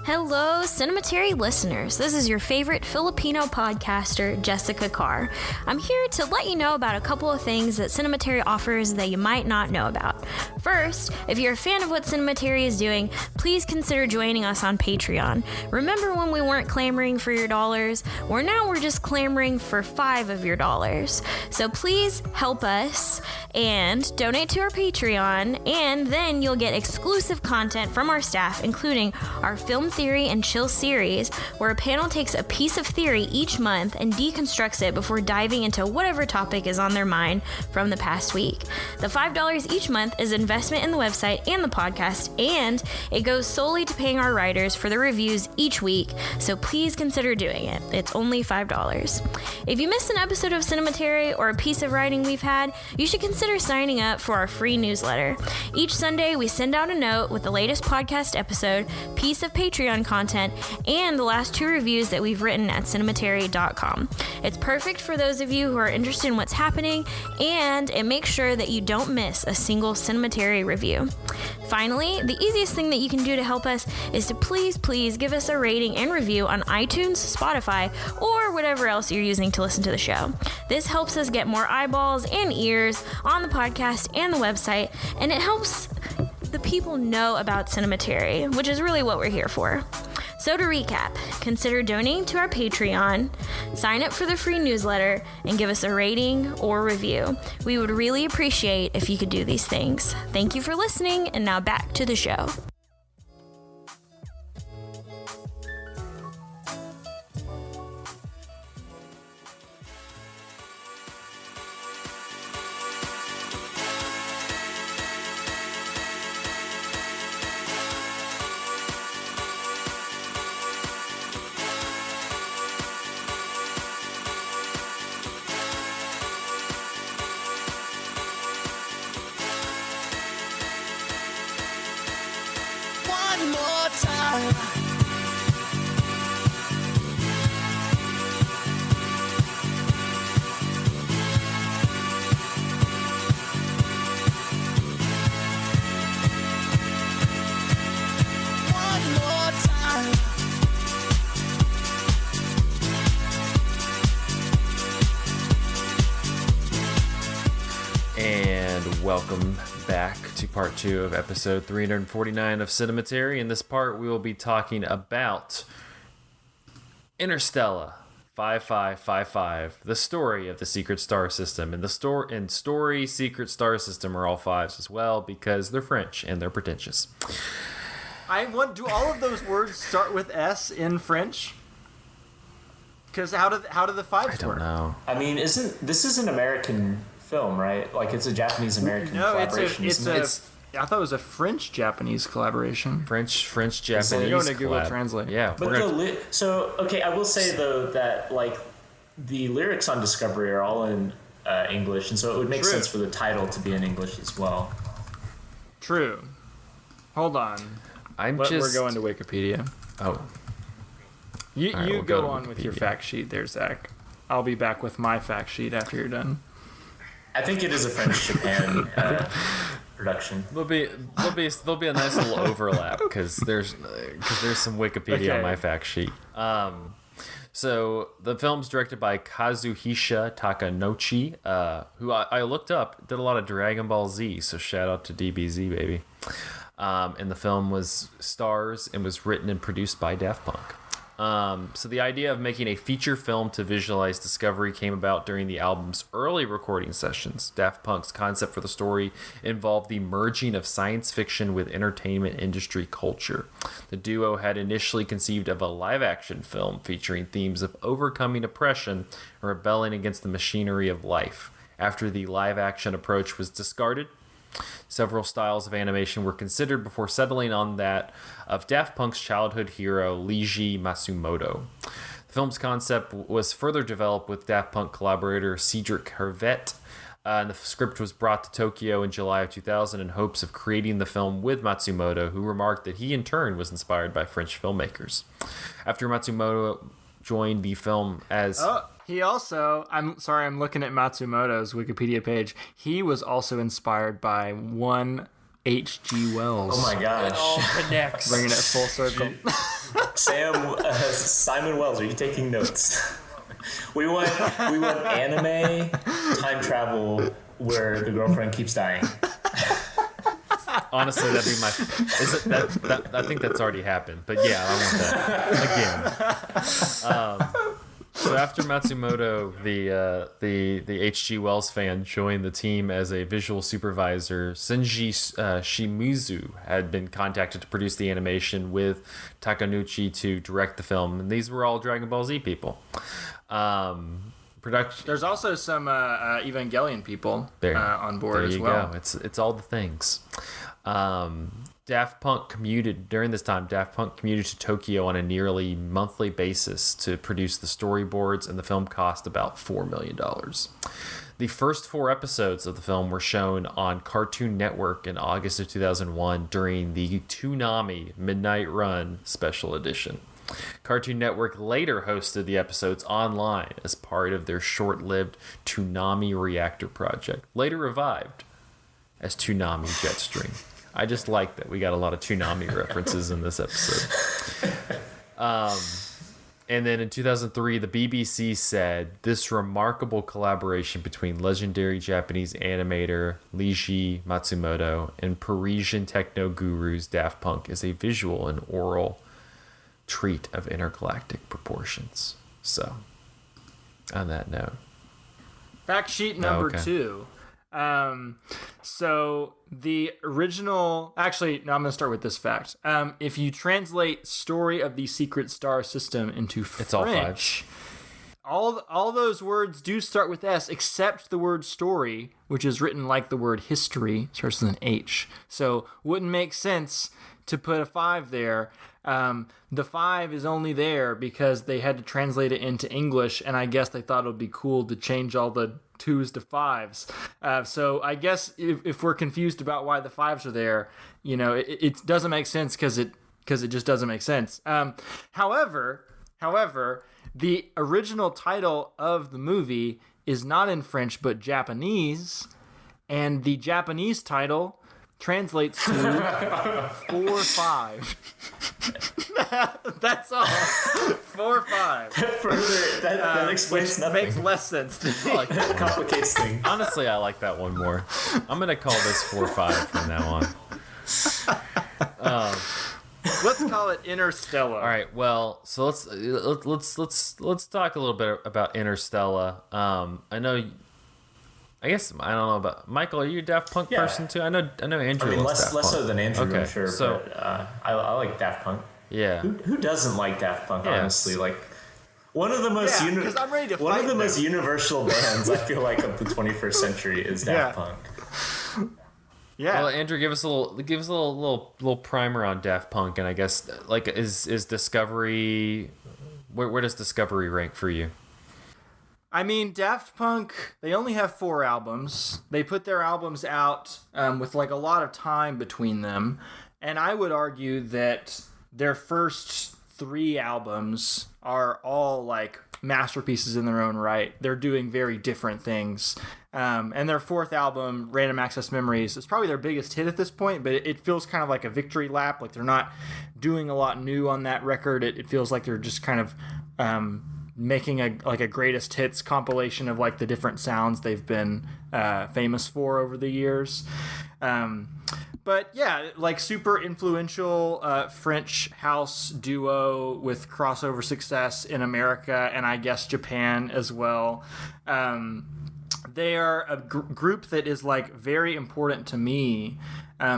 S4: Hello, Cinematary listeners. This is your favorite Filipino podcaster, Jessica Carr. I'm here to let you know about a couple of things that Cinematary offers that you might not know about. First, if you're a fan of what Cinematary is doing, please consider joining us on Patreon. Remember when we weren't clamoring for your dollars? Well, now we're just clamoring for 5 of your dollars. So please help us and donate to our Patreon, and then you'll get exclusive content from our staff, including our Film Theory and Chill series, where a panel takes a piece of theory each month and deconstructs it before diving into whatever topic is on their mind from the past week. The $5 each month is investment in the website and the podcast, and it goes solely to paying our writers for the reviews each week, so please consider doing it. It's only $5. If you missed an episode of Cinematary or a piece of writing we've had, you should consider signing up for our free newsletter. Each Sunday, we send out a note with the latest podcast episode, piece of Patreon content, and the last 2 reviews that we've written at cinematary.com. It's perfect for those of you who are interested in what's happening, and it makes sure that you don't miss a single Cinematary review. Finally, the easiest thing that you can do to help us is to please give us a rating and review on iTunes, Spotify, or whatever else you're using to listen to the show. This helps us get more eyeballs and ears on the podcast and the website, and it helps the people know about Cinematary, which is really what we're here for. So to recap, consider donating to our Patreon, sign up for the free newsletter, and give us a rating or review. We would really appreciate if you could do these things. Thank you for listening, and now back to the show.
S5: One more time. One more time.
S1: And welcome back to part 2 of episode 349 of Cinematary. In this part, we will be talking about Interstella 5.5.5.5, the story of the secret star system. And story secret star system are all 5s as well because they're French and they're pretentious.
S2: Do all of those words start with S in French? Because how do the 5s work?
S1: I don't know.
S3: I mean, this is an American film, right? Like, it's a Japanese-American collaboration, isn't it?
S2: I thought it was a French-Japanese collaboration.
S1: French-Japanese
S2: You're going to Google
S1: collab.
S2: Translate.
S1: Yeah.
S3: But I will say, though, that, like, the lyrics on Discovery are all in English, and so it would make sense for the title to be in English as well.
S2: True. Hold on. We're going to Wikipedia.
S1: Oh.
S2: You
S1: All right, we'll
S2: go
S1: to
S2: on with your
S1: Wikipedia.
S2: fact sheet there, Zach. I'll be back with my fact sheet after you're done.
S3: I think it is a French Japan production.
S1: There'll be a nice little overlap because there's some Wikipedia on my fact sheet. So the film's directed by Kazuhisa Takanouchi, who I looked up, did a lot of Dragon Ball Z, so shout out to DBZ, baby. And the film was written and produced by Daft Punk. So the idea of making a feature film to visualize Discovery came about during the album's early recording sessions. Daft Punk's concept for the story involved the merging of science fiction with entertainment industry culture. The duo had initially conceived of a live-action film featuring themes of overcoming oppression and rebelling against the machinery of life. After the live-action approach was discarded, several styles of animation were considered before settling on that of Daft Punk's childhood hero, Leiji Matsumoto. The film's concept was further developed with Daft Punk collaborator Cedric Hervet, and the script was brought to Tokyo in July of 2000 in hopes of creating the film with Matsumoto, who remarked that he in turn was inspired by French filmmakers. After Matsumoto joined the film as...
S2: He also, I'm looking at Matsumoto's Wikipedia page. He was also inspired by one H.G. Wells.
S3: Oh my gosh.
S1: It all connects.
S2: Bringing it full circle.
S3: Simon Wells, are you taking notes? We want anime time travel where the girlfriend keeps dying.
S1: Honestly, that'd be my... I think that's already happened, but yeah, I want that again. So after Matsumoto, the H.G. Wells fan, joined the team as a visual supervisor, Senji Shimizu had been contacted to produce the animation with Takanouchi to direct the film, and these were all Dragon Ball Z people.
S2: There's also some Evangelion people on board as well.
S1: There you go. It's all the things. Daft Punk commuted to Tokyo on a nearly monthly basis to produce the storyboards, and the film cost about $4 million. The first 4 episodes of the film were shown on Cartoon Network in August of 2001 during the Toonami Midnight Run Special Edition. Cartoon Network later hosted the episodes online as part of their short-lived Toonami Reactor project, later revived as Toonami Jetstream. I just like that we got a lot of Toonami references in this episode. And then in 2003, the BBC said, this remarkable collaboration between legendary Japanese animator Leiji Matsumoto and Parisian techno gurus Daft Punk is a visual and oral treat of intergalactic proportions. So, on that note.
S2: Fact sheet number 2. So the original, actually, no, I'm going to start with this fact. If you translate Story of the Secret Star System into
S1: it's
S2: French, all those words do start with S, except the word story, which is written like the word history, starts with an H. So wouldn't make sense to put a 5 there. The 5 is only there because they had to translate it into English, and I guess they thought it would be cool to change all the 2s to 5s. So I guess if we're confused about why the 5s are there, it doesn't make sense because it just doesn't make sense. However, the original title of the movie is not in French but Japanese, and the Japanese title translates to 4-5. That's all. 4-5.
S3: Further, that explains nothing.
S2: Makes less sense to me.
S3: That complicates things.
S1: Honestly, I like that one more. I'm gonna call this 4-5 from now on.
S2: Let's call it Interstella.
S1: All right. Well, so let's talk a little bit about Interstella. I guess I don't know about Michael. Are you a Daft Punk person too? I know Andrew.
S3: Less so than Andrew,
S1: okay,
S3: I'm sure.
S1: So,
S3: but I like Daft Punk.
S1: Yeah.
S3: Who doesn't like Daft Punk? Honestly, like one of the most
S2: I'm ready to
S3: one of the
S2: fight
S3: most universal bands I feel like of the 21st century is Daft Punk.
S2: Yeah.
S1: Well, Andrew, give us a little primer on Daft Punk, and I guess like is Discovery. Where does Discovery rank for you?
S2: I mean, Daft Punk, they only have 4 albums. They put their albums out with like a lot of time between them. And I would argue that their first 3 albums are all like masterpieces in their own right. They're doing very different things. And their fourth album, Random Access Memories, is probably their biggest hit at this point, but it feels kind of like a victory lap. Like they're not doing a lot new on that record. It feels like they're just kind of making a greatest hits compilation of like the different sounds they've been famous for over the years. But yeah, like super influential French house duo with crossover success in America and I guess Japan as well. They are a group that is like very important to me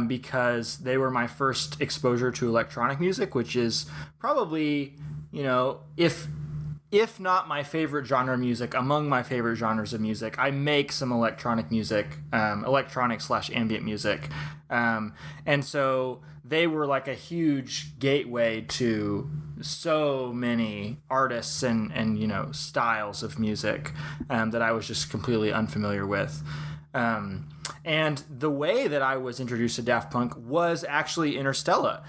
S2: because they were my first exposure to electronic music, which is probably, if not my favorite genre of music, among my favorite genres of music. I make some electronic music, electronic/ambient music. And so they were like a huge gateway to so many artists and styles of music that I was just completely unfamiliar with. And the way that I was introduced to Daft Punk was actually Interstella,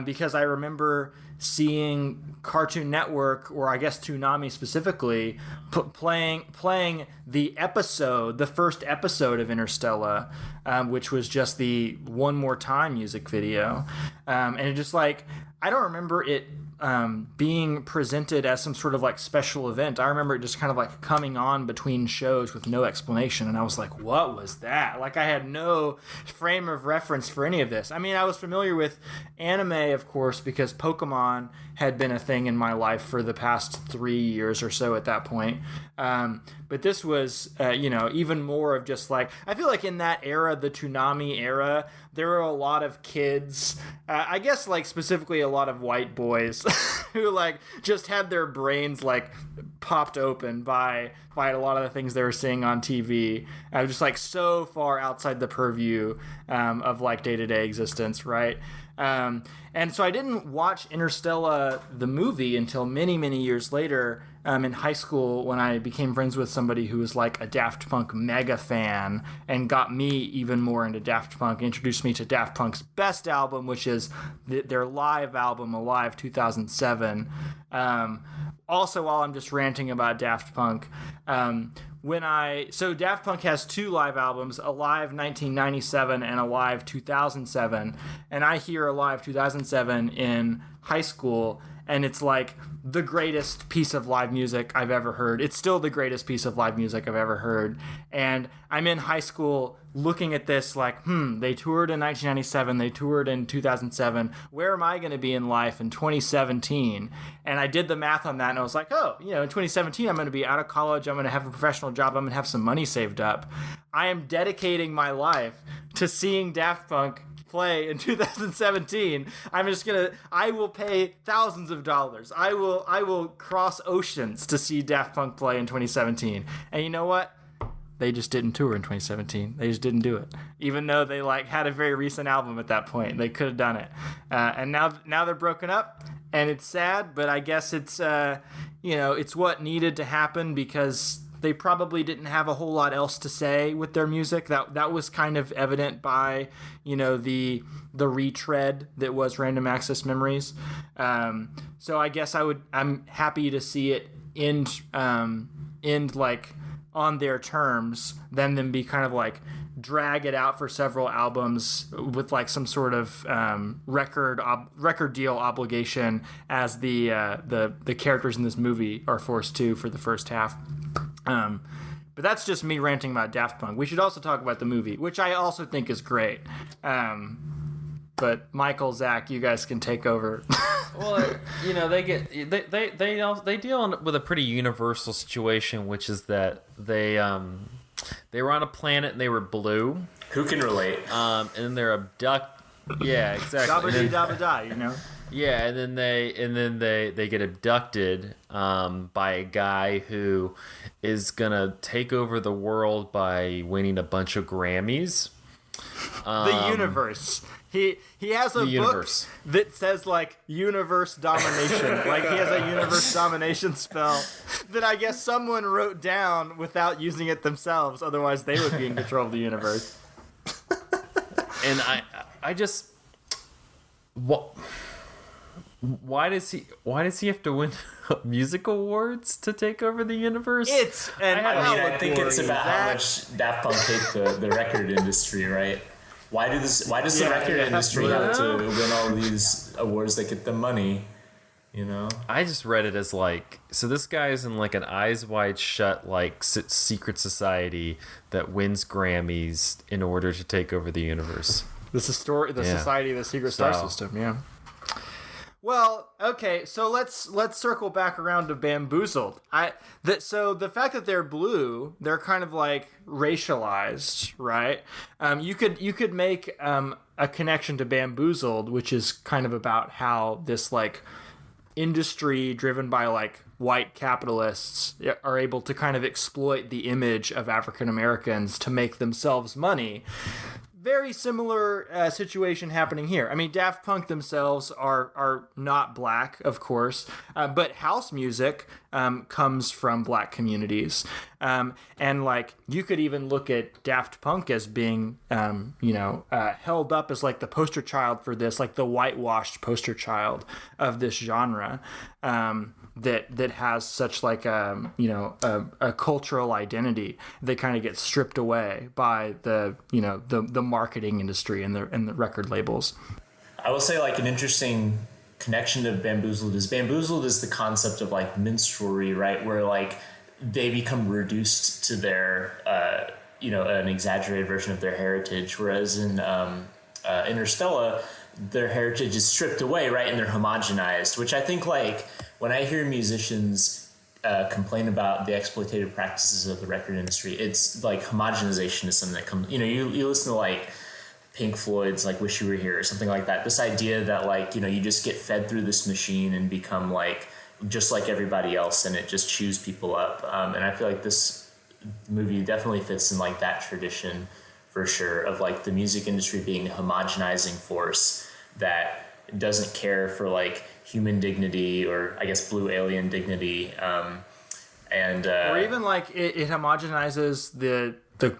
S2: because I remember seeing Cartoon Network, or I guess Toonami specifically, playing the first episode of Interstella, which was just the One More Time music video. And it just like, I don't remember it being presented as some sort of like special event. I remember it just kind of like coming on between shows with no explanation, and I was like, what was that? Like I had no frame of reference for any of this. I mean, I was familiar with anime, of course, because Pokemon had been a thing in my life for the past 3 years or so at that point. But this was, even more of just like, I feel like in that era, the Toonami era, there were a lot of kids, I guess like specifically a lot of white boys who like just had their brains like popped open by a lot of the things they were seeing on TV. Just like so far outside the purview of like day-to-day existence, right? And so I didn't watch Interstella, the movie, until many, many years later in high school when I became friends with somebody who was like a Daft Punk mega fan and got me even more into Daft Punk, introduced me to Daft Punk's best album, which is their live album, Alive 2007. Also, while I'm just ranting about Daft Punk, so Daft Punk has 2 live albums, Alive 1997 and Alive 2007, and I hear Alive 2007 in high school, and it's like the greatest piece of live music I've ever heard. It's still the greatest piece of live music I've ever heard. And I'm in high school looking at this like, they toured in 1997, they toured in 2007. Where am I going to be in life in 2017? And I did the math on that, and I was like, in 2017, I'm going to be out of college, I'm going to have a professional job, I'm going to have some money saved up. I am dedicating my life to seeing Daft Punk play in 2017. I will pay thousands of dollars. I will cross oceans to see Daft Punk play in 2017. And you know what? They just didn't tour in 2017. They just didn't do it. Even though they like had a very recent album at that point. They could have done it. And now they're broken up, and it's sad, but I guess it's it's what needed to happen because they probably didn't have a whole lot else to say with their music. That was kind of evident by, the retread that was Random Access Memories. So I guess I'm happy to see it end like on their terms, than them be kind of like drag it out for several albums with like some sort of record deal obligation as the characters in this movie are forced to for the first half. But that's just me ranting about Daft Punk. We should also talk about the movie, which I also think is great. But Michael, Zach, you guys can take over.
S1: Well, they deal with a pretty universal situation, which is that they were on a planet and they were blue.
S3: Who can relate?
S1: And then they're abducted. Yeah, exactly.
S2: Dabba-dee-dabba-die,
S1: Yeah, and then they get abducted by a guy who is gonna take over the world by winning a bunch of Grammys.
S2: The universe. He has a book that says like universe domination. Like he has a universe domination spell that I guess someone wrote down without using it themselves. Otherwise, they would be in control of the universe.
S1: And I just what. Why does he have to win music awards to take over the universe?
S3: I think it's about how much Daft Punk hate the record industry, right? Why does the record industry have to win all these awards that get them money? You know,
S1: I just read it as like, so this guy is in like an Eyes Wide Shut like secret society that wins Grammys in order to take over the universe.
S2: The Society of the Secret Star System. Yeah. Well, okay, so let's circle back around to Bamboozled. So the fact that they're blue, they're kind of like racialized, right? You could make a connection to Bamboozled, which is kind of about how this like industry driven by like white capitalists are able to kind of exploit the image of African Americans to make themselves money. Very similar situation happening here. I mean, Daft Punk themselves are not black, of course, but house music comes from black communities. And like, you could even look at Daft Punk as being, held up as like the poster child for this, like the whitewashed poster child of this genre. That has such like a cultural identity that kind of gets stripped away by the marketing industry and the record labels.
S3: I will say like an interesting connection to Bamboozled is the concept of like minstrelry, right? Where like they become reduced to their an exaggerated version of their heritage, whereas in Interstella, their heritage is stripped away, right? And they're homogenized, which I think like when I hear musicians complain about the exploitative practices of the record industry, it's like homogenization is something that comes, you listen to like Pink Floyd's like Wish You Were Here or something like that. This idea that like, you just get fed through this machine and become like, just like everybody else, and it just chews people up. And I feel like this movie definitely fits in like that tradition for sure, of like the music industry being a homogenizing force that doesn't care for like human dignity, or I guess blue alien dignity, or
S2: even like it homogenizes the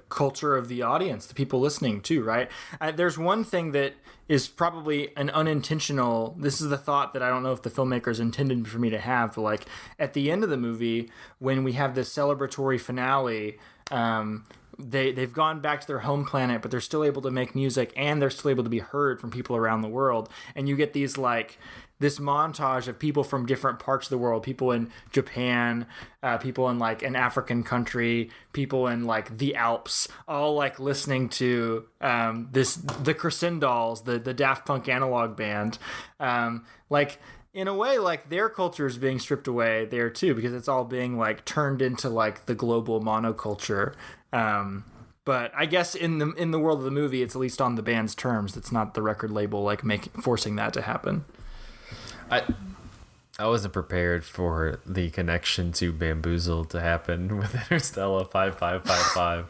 S2: culture of the audience, the people listening too, right? There's one thing that is probably an unintentional, this is the thought that I don't know if the filmmakers intended for me to have, but like at the end of the movie, when we have this celebratory finale, they've gone back to their home planet, but they're still able to make music and they're still able to be heard from people around the world. And you get these like this montage of people from different parts of the world, people in Japan, people in like an African country, people in like the Alps, all like listening to the Crescendolls, the Daft Punk analog band. Like in a way, like their culture is being stripped away there too, because it's all being like turned into like the global monoculture. But I guess in the world of the movie, it's at least on the band's terms. It's not the record label like forcing that to happen.
S1: I wasn't prepared for the connection to Bamboozled to happen with Interstella 5555.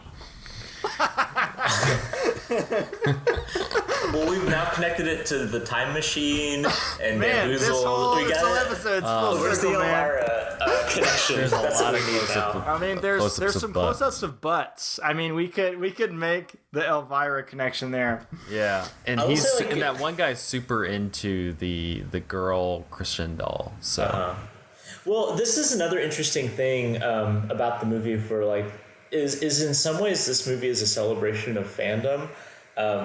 S3: Well, we've now connected it to the time machine and Bamboozled.
S2: This whole episode's full
S3: where's the
S2: circle, man.
S3: Elvira connection?
S1: There's
S3: That's
S1: a lot
S3: what
S1: of
S3: we need
S1: close-up.
S3: now.
S2: I mean, there's some
S1: butt.
S2: close-ups of butts. I mean, we could make the Elvira connection there.
S1: Yeah, and
S3: I will say, like,
S1: and that one guy's super into the girl Christian doll. So,
S3: Well, this is another interesting thing about the movie. For like, is in some ways this movie is a celebration of fandom,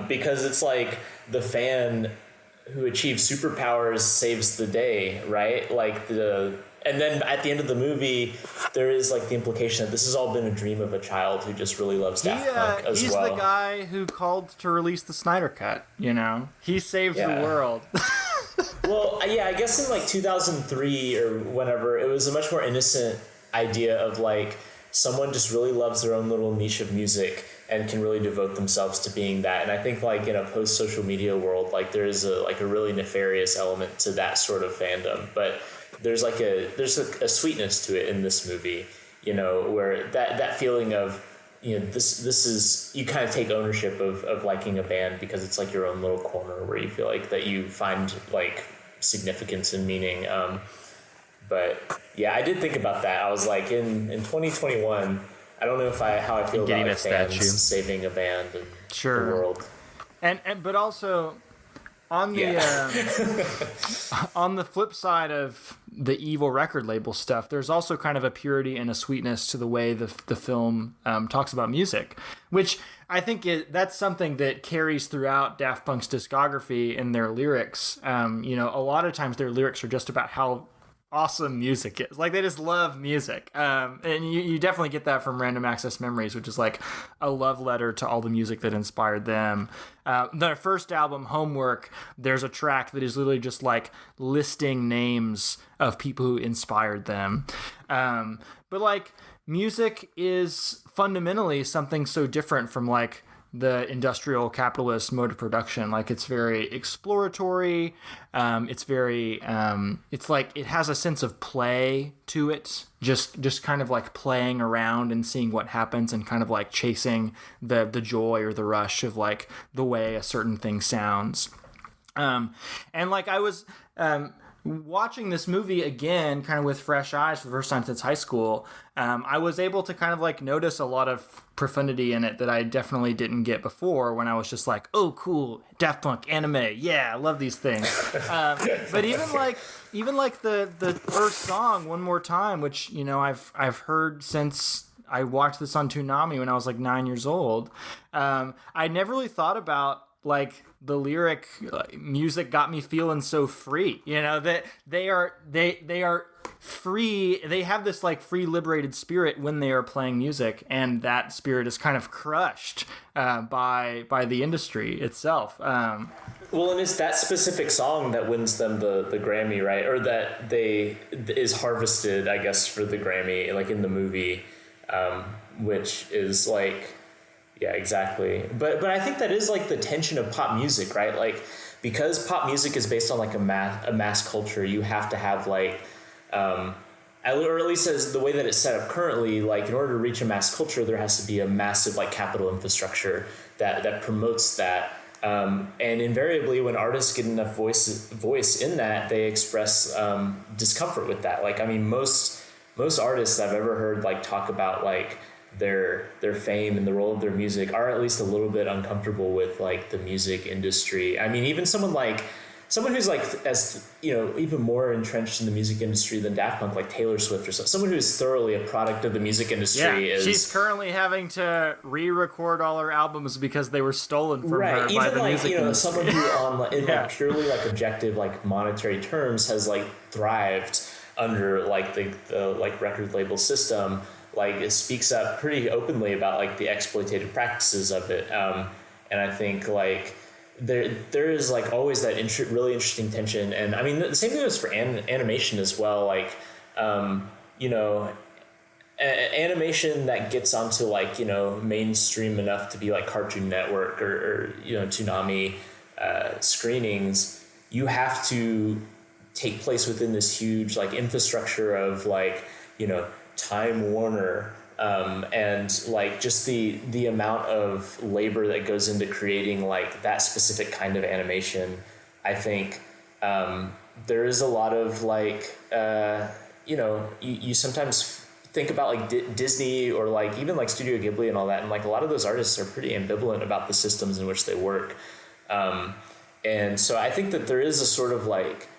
S3: because it's like the fan who achieves superpowers saves the day, right? Like and then at the end of the movie, there is like the implication that this has all been a dream of a child who just really loves Daft Punk as
S2: he's
S3: well.
S2: He's the guy who called to release the Snyder Cut, He saved the world.
S3: Well, yeah, I guess in like 2003 or whenever, it was a much more innocent idea of like someone just really loves their own little niche of music and can really devote themselves to being that. And I think like in a post-social media world, like there's a really nefarious element to that sort of fandom. But there's a sweetness to it in this movie, where that feeling of, this is, you kind of take ownership of liking a band because it's like your own little corner where you feel like that you find like significance and meaning. But yeah, I did think about that. I was like, in 2021, I don't know how I feel
S1: getting
S3: about
S1: a
S3: fans
S1: statue,
S3: saving a band and
S2: Sure.
S3: the world.
S2: And but also, On the on the flip side of the evil record label stuff, there's also kind of a purity and a sweetness to the way the film talks about music, which I think that's something that carries throughout Daft Punk's discography in their lyrics. A lot of times their lyrics are just about how awesome music is. Like, they just love music. And you definitely get that from Random Access Memories, which is like a love letter to all the music that inspired them. Their first album, Homework, there's a track that is literally just like listing names of people who inspired them. But like, music is fundamentally something so different from like the industrial capitalist mode of production. Like, it's very exploratory. It's very, it's like, it has a sense of play to it. Just kind of like playing around and seeing what happens and kind of like chasing the joy or the rush of like the way a certain thing sounds. And like, I was, watching this movie again, kind of with fresh eyes for the first time since high school, I was able to kind of like notice a lot of profundity in it that I definitely didn't get before, when I was just like, oh, cool, Daft Punk, anime, yeah, I love these things. But even like the first song, One More Time, which, I've heard since I watched this on Toonami when I was like 9 years old. I never really thought about like the lyric music got me feeling so free, that they are free. They have this like free, liberated spirit when they are playing music, and that spirit is kind of crushed by the industry itself.
S3: Well, and it's that specific song that wins them the Grammy, right? Or that is harvested, I guess, for the Grammy, like in the movie, which is like, yeah, exactly. But I think that is like the tension of pop music, right? Like, because pop music is based on like a mass culture, you have to have like, or at least as the way that it's set up currently, like in order to reach a mass culture, there has to be a massive like capital infrastructure that promotes that. And invariably, when artists get enough voice in that, they express discomfort with that. Like, I mean, most artists I've ever heard like talk about like their fame and the role of their music are at least a little bit uncomfortable with like the music industry. I mean, even someone who's like, as even more entrenched in the music industry than Daft Punk, like Taylor Swift or someone who is thoroughly a product of the music industry.
S2: Yeah, she's currently having to re-record all her albums because they were stolen from her
S3: even
S2: by the
S3: like,
S2: music industry.
S3: Someone who in like purely like objective like monetary terms has like thrived under like the like record label system. Like, it speaks up pretty openly about like the exploitative practices of it, and I think like there is like always that really interesting tension. And I mean, the same thing goes for animation as well. Like, animation that gets onto like mainstream enough to be like Cartoon Network or Toonami screenings, you have to take place within this huge like infrastructure of like Time Warner, and like just the amount of labor that goes into creating like that specific kind of animation. I think there is a lot of like you sometimes think about like Disney or like even like Studio Ghibli and all that, and like a lot of those artists are pretty ambivalent about the systems in which they work, and so I think that there is a sort of like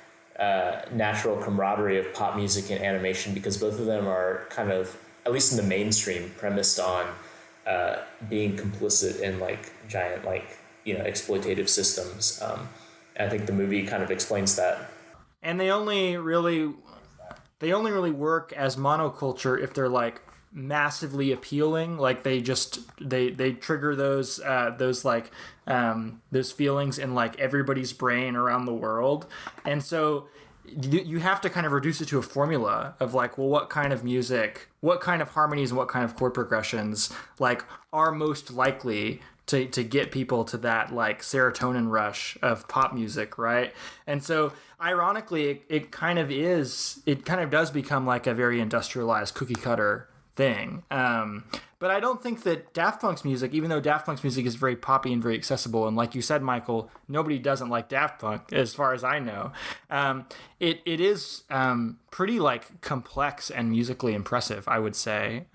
S3: natural camaraderie of pop music and animation, because both of them are kind of, at least in the mainstream, premised on being complicit in like giant like exploitative systems. And I think the movie kind of explains that. And
S2: they only really work as monoculture if they're like massively appealing. Like they trigger those like those feelings in like everybody's brain around the world. And so you have to kind of reduce it to a formula of like, well, what kind of music, what kind of harmonies, and what kind of chord progressions like are most likely to get people to that like serotonin rush of pop music, right? And so ironically, it kind of does become like a very industrialized cookie cutter thing. But I don't think that Daft Punk's music, even though Daft Punk's music is very poppy and very accessible, and like you said, Michael, nobody doesn't like Daft Punk, as far as I know. It is pretty like complex and musically impressive, I would say.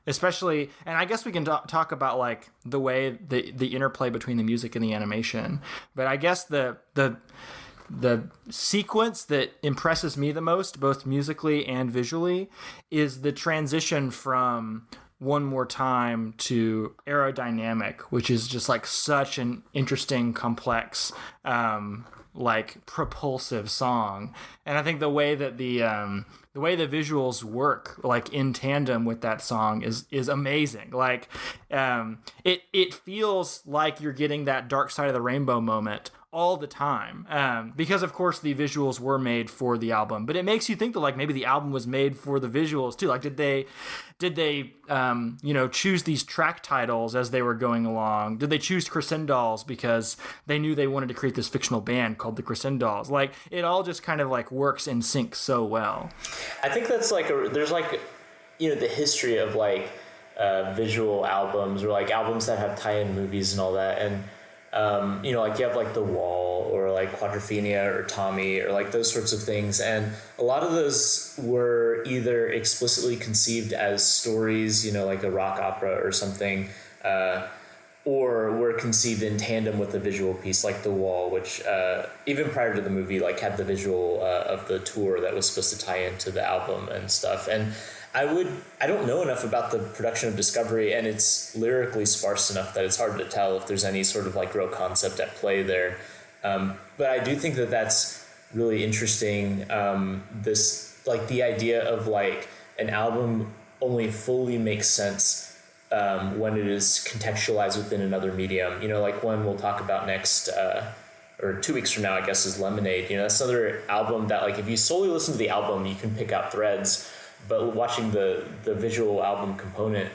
S2: Especially, and I guess we can talk about like the way the interplay between the music and the animation. But I guess the sequence that impresses me the most, both musically and visually, is the transition from One More Time to Aerodynamic, which is just like such an interesting, complex, like propulsive song. And I think the way that the visuals work like in tandem with that song is amazing. Like it feels like you're getting that Dark Side of the Rainbow moment all the time, because of course the visuals were made for the album, but it makes you think that like maybe the album was made for the visuals too. Like did they choose these track titles as they were going along? Did they choose Crescendolls because they knew they wanted to create this fictional band called the Crescendolls? Like it all just kind of like works in sync so well.
S3: I think that's like there's like the history of like visual albums or like albums that have tie-in movies and all that, and like you have like The Wall or like Quadrophenia or Tommy or like those sorts of things. And a lot of those were either explicitly conceived as stories, like a rock opera or something, or were conceived in tandem with a visual piece like The Wall, which even prior to the movie, like had the visual of the tour that was supposed to tie into the album and stuff. And I don't know enough about the production of Discovery, and it's lyrically sparse enough that it's hard to tell if there's any sort of like real concept at play there. But I do think that that's really interesting. This like the idea of like an album only fully makes sense when it is contextualized within another medium. Like one we'll talk about next, or 2 weeks from now, I guess, is Lemonade. That's another album that like if you solely listen to the album, you can pick out threads. But watching the visual album component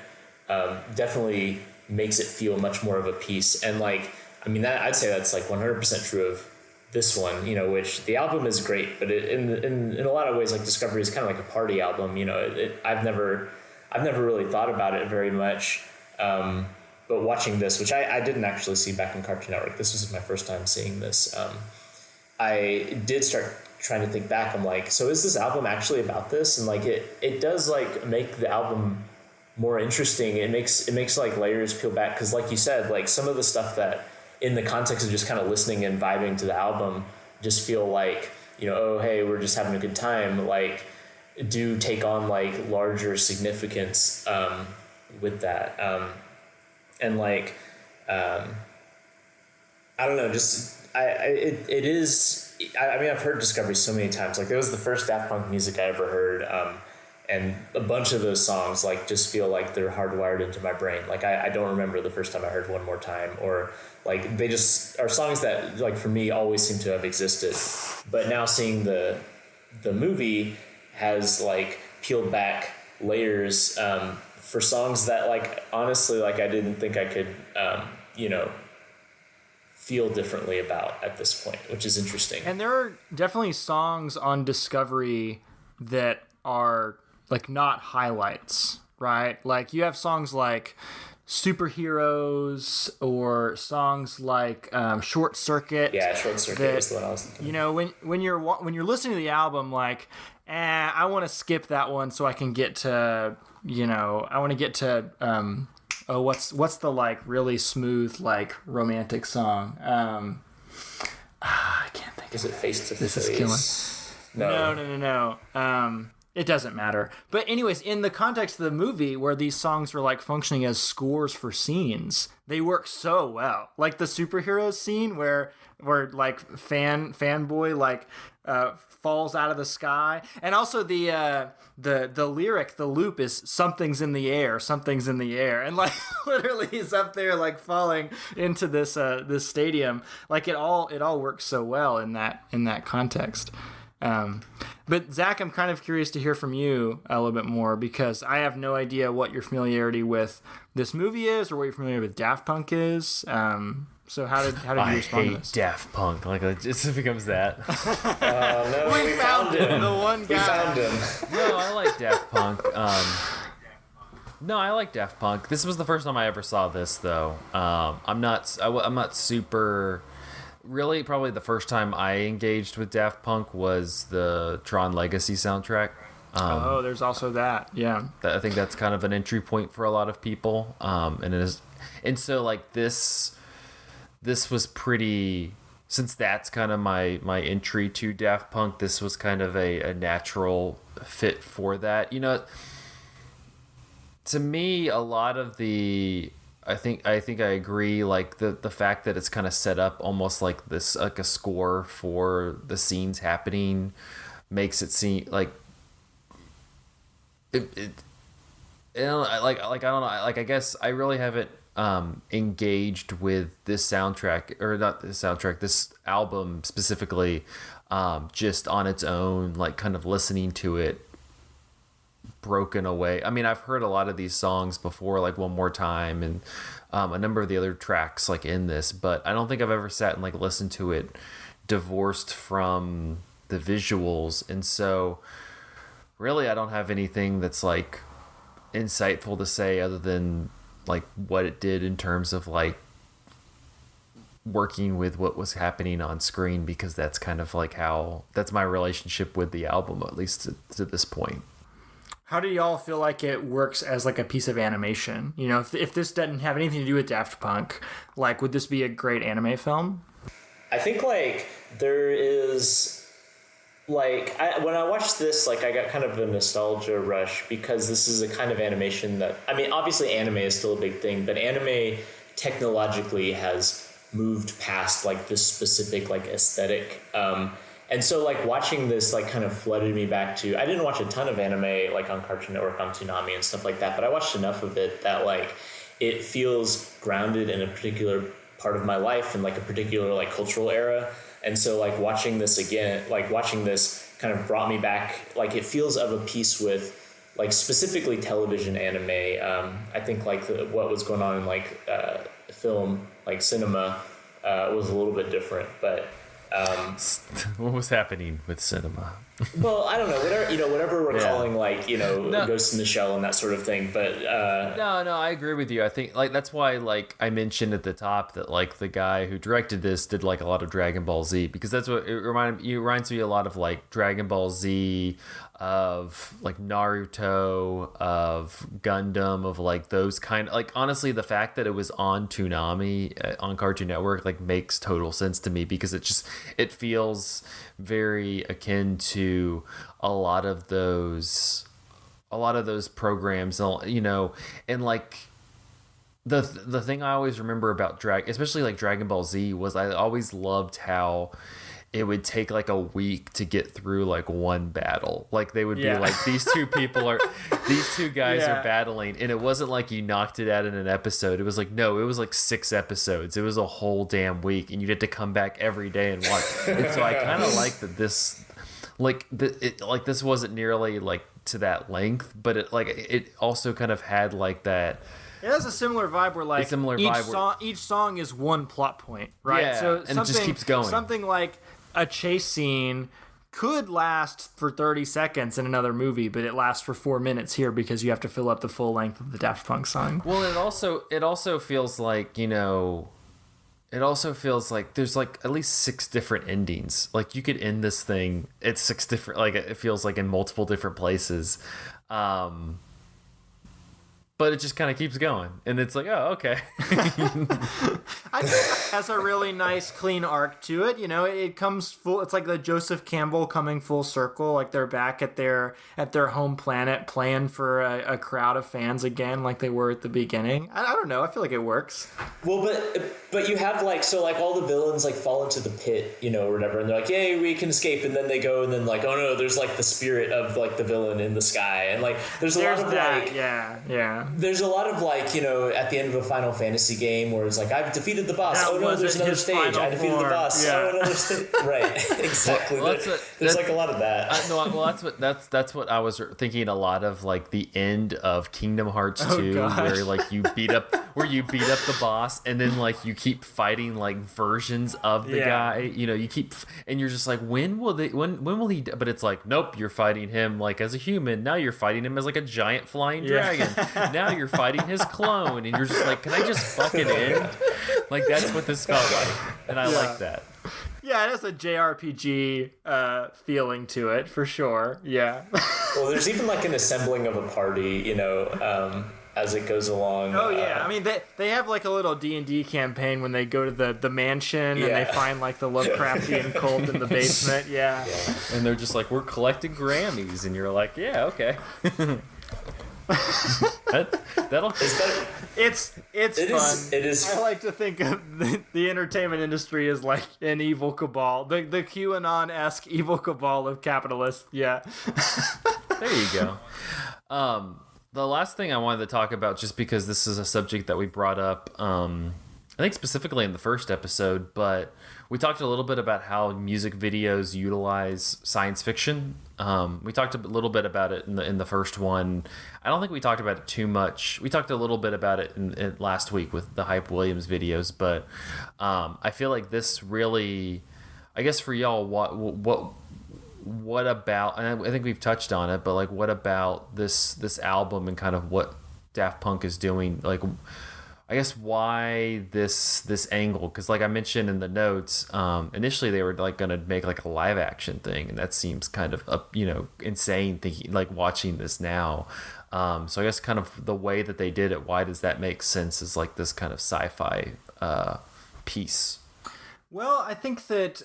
S3: definitely makes it feel much more of a piece. And like, I mean, I'd say that's like 100% true of this one, which the album is great, but in a lot of ways, like Discovery is kind of like a party album. I've never really thought about it very much. But watching this, which I didn't actually see back in Cartoon Network, this was my first time seeing this. I did start trying to think back. I'm like, so is this album actually about this? And like it does like make the album more interesting. It makes like layers peel back, because like you said, like some of the stuff that in the context of just kind of listening and vibing to the album just feel like, oh hey, we're just having a good time, like do take on like larger significance with that. And like I don't know, just it is. I mean, I've heard Discovery so many times. Like, it was the first Daft Punk music I ever heard, and a bunch of those songs like just feel like they're hardwired into my brain. Like, I don't remember the first time I heard One More Time, or like they just are songs that like for me always seem to have existed. But now seeing the movie has like peeled back layers for songs that like honestly like I didn't think I could feel differently about at this point, which is interesting.
S2: And there are definitely songs on Discovery that are like not highlights, right? Like you have songs like Superheroes or songs like Short Circuit.
S3: Yeah, Short Circuit is the one I was thinking.
S2: When you're listening to the album, like, I want to skip that one so I can get to, I want to get to what's the like really smooth like romantic song? I can't think.
S3: Is it Face to Face?
S2: This is killing. No. It doesn't matter. But anyways, in the context of the movie where these songs are like functioning as scores for scenes, they work so well. Like the Superheroes scene where like fanboy like falls out of the sky, and also the lyric, the loop is something's in the air, and like literally he's up there like falling into this stadium. Like it all works so well in that context. But Zach, I'm kind of curious to hear from you a little bit more, because I have no idea what your familiarity with this movie is or what your familiarity with Daft Punk is. So how did you respond to this?
S1: Daft Punk. Like it just becomes that.
S3: No, we found him.
S2: The one guy.
S3: We found him.
S1: No, I like Daft Punk. No, I like Daft Punk. This was the first time I ever saw this, though. I'm not super. Really, probably the first time I engaged with Daft Punk was the Tron Legacy soundtrack.
S2: There's also that. Yeah.
S1: I think that's kind of an entry point for a lot of people. And so like this was pretty. Since that's kind of my entry to Daft Punk, this was kind of a natural fit for that. You know, to me, a lot of the I think I agree. Like the fact that it's kind of set up almost like this, like a score for the scenes happening, makes it seem like it you know, like I don't know. Like I guess I really haven't engaged with this soundtrack, or not this soundtrack, this album specifically, just on its own, like kind of listening to it broken away. I mean, I've heard a lot of these songs before, like One More Time and a number of the other tracks like in this, but I don't think I've ever sat and like listened to it divorced from the visuals. And so really I don't have anything that's like insightful to say other than like what it did in terms of like working with what was happening on screen, because that's kind of like that's my relationship with the album, at least to this point.
S2: How do y'all feel like it works as like a piece of animation? You know, if this didn't have anything to do with Daft Punk, like would this be a great anime film?
S3: I think like there is like when I watched this, like I got kind of a nostalgia rush, because this is a kind of animation that, I mean, obviously anime is still a big thing, but anime technologically has moved past like this specific like aesthetic. And so like watching this like kind of flooded me back to, I didn't watch a ton of anime like on Cartoon Network, on Toonami and stuff like that, but I watched enough of it that like it feels grounded in a particular part of my life and like a particular like cultural era. And so like watching this again, like watching this kind of brought me back, like it feels of a piece with like specifically television anime. I think like what was going on in like film, like cinema, was a little bit different, but
S1: what was happening with cinema?
S3: Well, I don't know, whatever we're calling like, Ghost in the Shell and that sort of thing. But
S1: no, I agree with you. I think like that's why like I mentioned at the top that like the guy who directed this did like a lot of Dragon Ball Z, because that's what it reminds me a lot of, like Dragon Ball Z, of like Naruto, of Gundam, of like those kind of, like, honestly the fact that it was on Toonami, on Cartoon Network, like makes total sense to me, because it feels very akin to a lot of those programs, and like the thing I always remember about especially like Dragon Ball Z, was I always loved how it would take like a week to get through like one battle. Like they would be like, these two guys are battling, and it wasn't like you knocked it out in an episode. It was like, no, it was like 6 episodes. It was a whole damn week, and you had to come back every day and watch. And so I kind of like that this, this wasn't nearly like to that length, but it also kind of had like that.
S2: It has a similar vibe where like each song is one plot point, right?
S1: Yeah,
S2: so
S1: and it just keeps going.
S2: Something like a chase scene could last for 30 seconds in another movie, but it lasts for 4 minutes here because you have to fill up the full length of the Daft Punk song.
S1: Well, it also feels like, there's like at least 6 different endings. Like you could end this thing at 6 different, like it feels like in multiple different places. But it just kind of keeps going, and it's like, oh, okay.
S2: I think it has a really nice, clean arc to it. It comes full. It's like the Joseph Campbell coming full circle. Like they're back at their home planet, playing for a crowd of fans again, like they were at the beginning. I don't know. I feel like it works.
S3: Well, but you have like, so like all the villains like fall into the pit, or whatever, and they're like, yay, we can escape, and then they go, and then like, oh no, there's like the spirit of like the villain in the sky, and like there's a lot of that, like There's a lot of like, at the end of a Final Fantasy game where it's like, I've defeated the boss. Oh no, there's another stage. I defeated the boss.
S2: Yeah.
S3: Oh, another stage. Right, exactly.
S1: Well,
S3: there's like a lot of that.
S1: That's what I was thinking a lot of, like the end of Kingdom Hearts 2, where like you beat up the boss, and then like you keep fighting like versions of the guy. You keep, and you're just like, when will he? But it's like, nope, you're fighting him like as a human. Now you're fighting him as like a giant flying dragon. now you're fighting his clone, and you're just like, can I just fucking end? Like, that's what this felt like, and I like that.
S2: Yeah, it has a JRPG feeling to it, for sure. Yeah.
S3: Well, there's even like an assembling of a party, you know, as it goes along.
S2: Oh yeah, I mean they have like a little D&D campaign when they go to the mansion and they find like the Lovecraftian cult in the basement. Yeah.
S1: And they're just like, we're collecting Grammys, and you're like, yeah, okay. That'll.
S2: It's fun.
S3: It is.
S2: I like to think of the entertainment industry as like an evil cabal, the QAnon-esque evil cabal of capitalists. Yeah.
S1: There you go. The last thing I wanted to talk about, just because this is a subject that we brought up, I think specifically in the first episode, but we talked a little bit about how music videos utilize science fiction. We talked a little bit about it in the first one. I don't think we talked about it too much. We talked a little bit about it in last week with the Hype Williams videos, but I feel like this really, I guess for y'all, what about, and I think we've touched on it, but like, what about this album and kind of what Daft Punk is doing? Like, I guess why this angle? Because like I mentioned in the notes, initially they were like gonna make like a live action thing, and that seems kind of insane thinking like watching this now. So I guess kind of the way that they did it, why does that make sense as like this kind of sci-fi piece?
S2: Well, I think that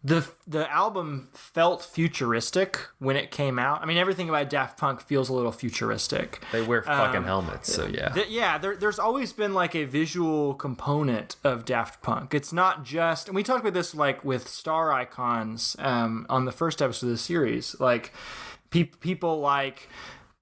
S2: the album felt futuristic when it came out. I mean, everything about Daft Punk feels a little futuristic.
S1: They wear fucking helmets, so yeah.
S2: There's always been like a visual component of Daft Punk. It's not just, and we talked about this like with Star Icons on the first episode of the series. Like people like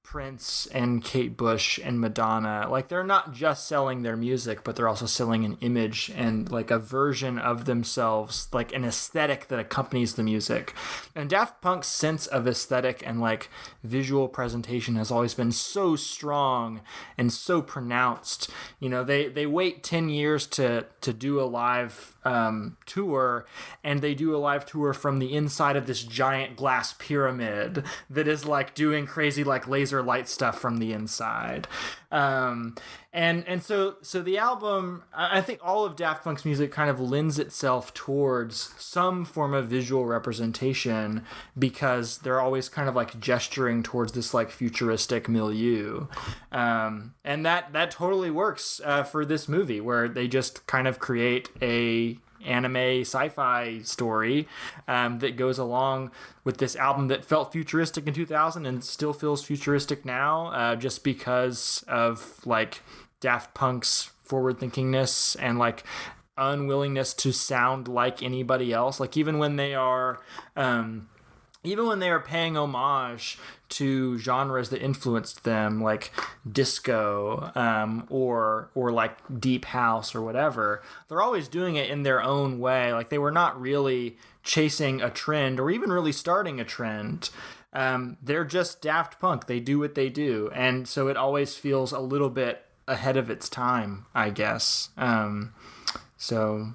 S2: Prince and Kate Bush and Madonna, like they're not just selling their music, but they're also selling an image and like a version of themselves, like an aesthetic that accompanies the music. And Daft Punk's sense of aesthetic and like visual presentation has always been so strong and so pronounced. You know, they wait 10 years to do a live tour, and they do a live tour from the inside of this giant glass pyramid that is like doing crazy like laser light stuff from the inside. And so the album, I think all of Daft Punk's music kind of lends itself towards some form of visual representation because they're always kind of like gesturing towards this like futuristic milieu. And that totally works for this movie, where they just kind of create a anime sci-fi story that goes along with this album that felt futuristic in 2000 and still feels futuristic now, just because of like Daft Punk's forward-thinkingness and like unwillingness to sound like anybody else. Like even when they are paying homage to genres that influenced them, like disco or like deep house or whatever, they're always doing it in their own way. Like they were not really chasing a trend or even really starting a trend. They're just Daft Punk. They do what they do. And so it always feels a little bit ahead of its time, I guess. So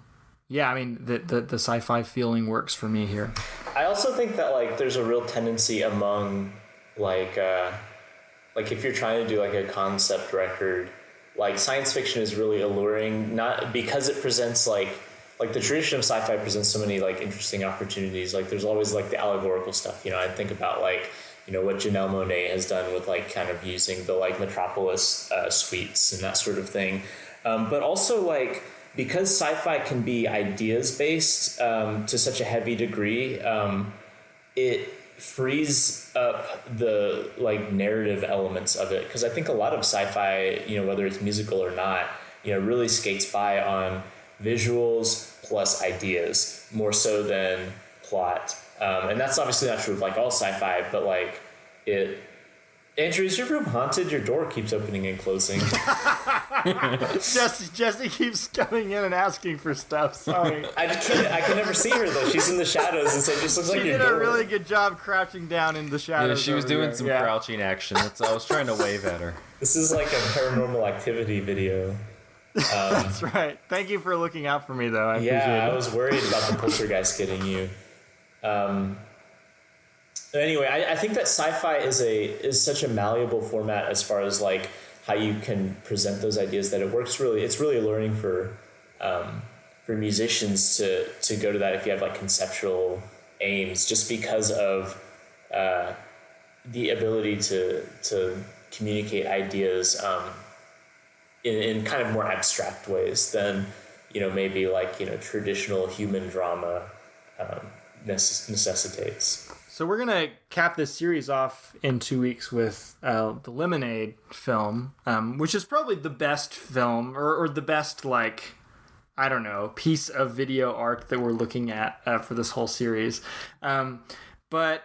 S2: yeah, I mean, the sci-fi feeling works for me here.
S3: I also think that like there's a real tendency among like if you're trying to do like a concept record, like science fiction is really alluring, not because it presents like the tradition of sci-fi presents so many like interesting opportunities. Like there's always like the allegorical stuff, you know. I think about like, you know, what Janelle Monáe has done with like kind of using the like Metropolis suites and that sort of thing, but also like because sci-fi can be ideas based to such a heavy degree, it frees up the like narrative elements of it. Because I think a lot of sci-fi, you know, whether it's musical or not, you know, really skates by on visuals plus ideas more so than plot. And that's obviously not true of like all sci-fi, but like it. Andrew, is your room haunted? Your door keeps opening and closing.
S2: Jesse keeps coming in and asking for stuff. Sorry.
S3: I can never see her though. She's in the shadows, and so it just looks like your door.
S2: She did a really good job crouching down in the shadows.
S1: Yeah, she was doing some crouching action. I was trying to wave at her.
S3: This is like a Paranormal Activity video.
S2: That's right. Thank you for looking out for me, though. I appreciate it.
S3: I was worried about the poltergeist getting you. Anyway, I think that sci-fi is such a malleable format as far as like how you can present those ideas, that it works really. It's really learning for musicians to go to that if you have like conceptual aims, just because of the ability to communicate ideas in kind of more abstract ways than maybe like traditional human drama necessitates.
S2: So we're gonna cap this series off in 2 weeks with the Lemonade film, which is probably the best film or the best piece of video art that we're looking at for this whole series. But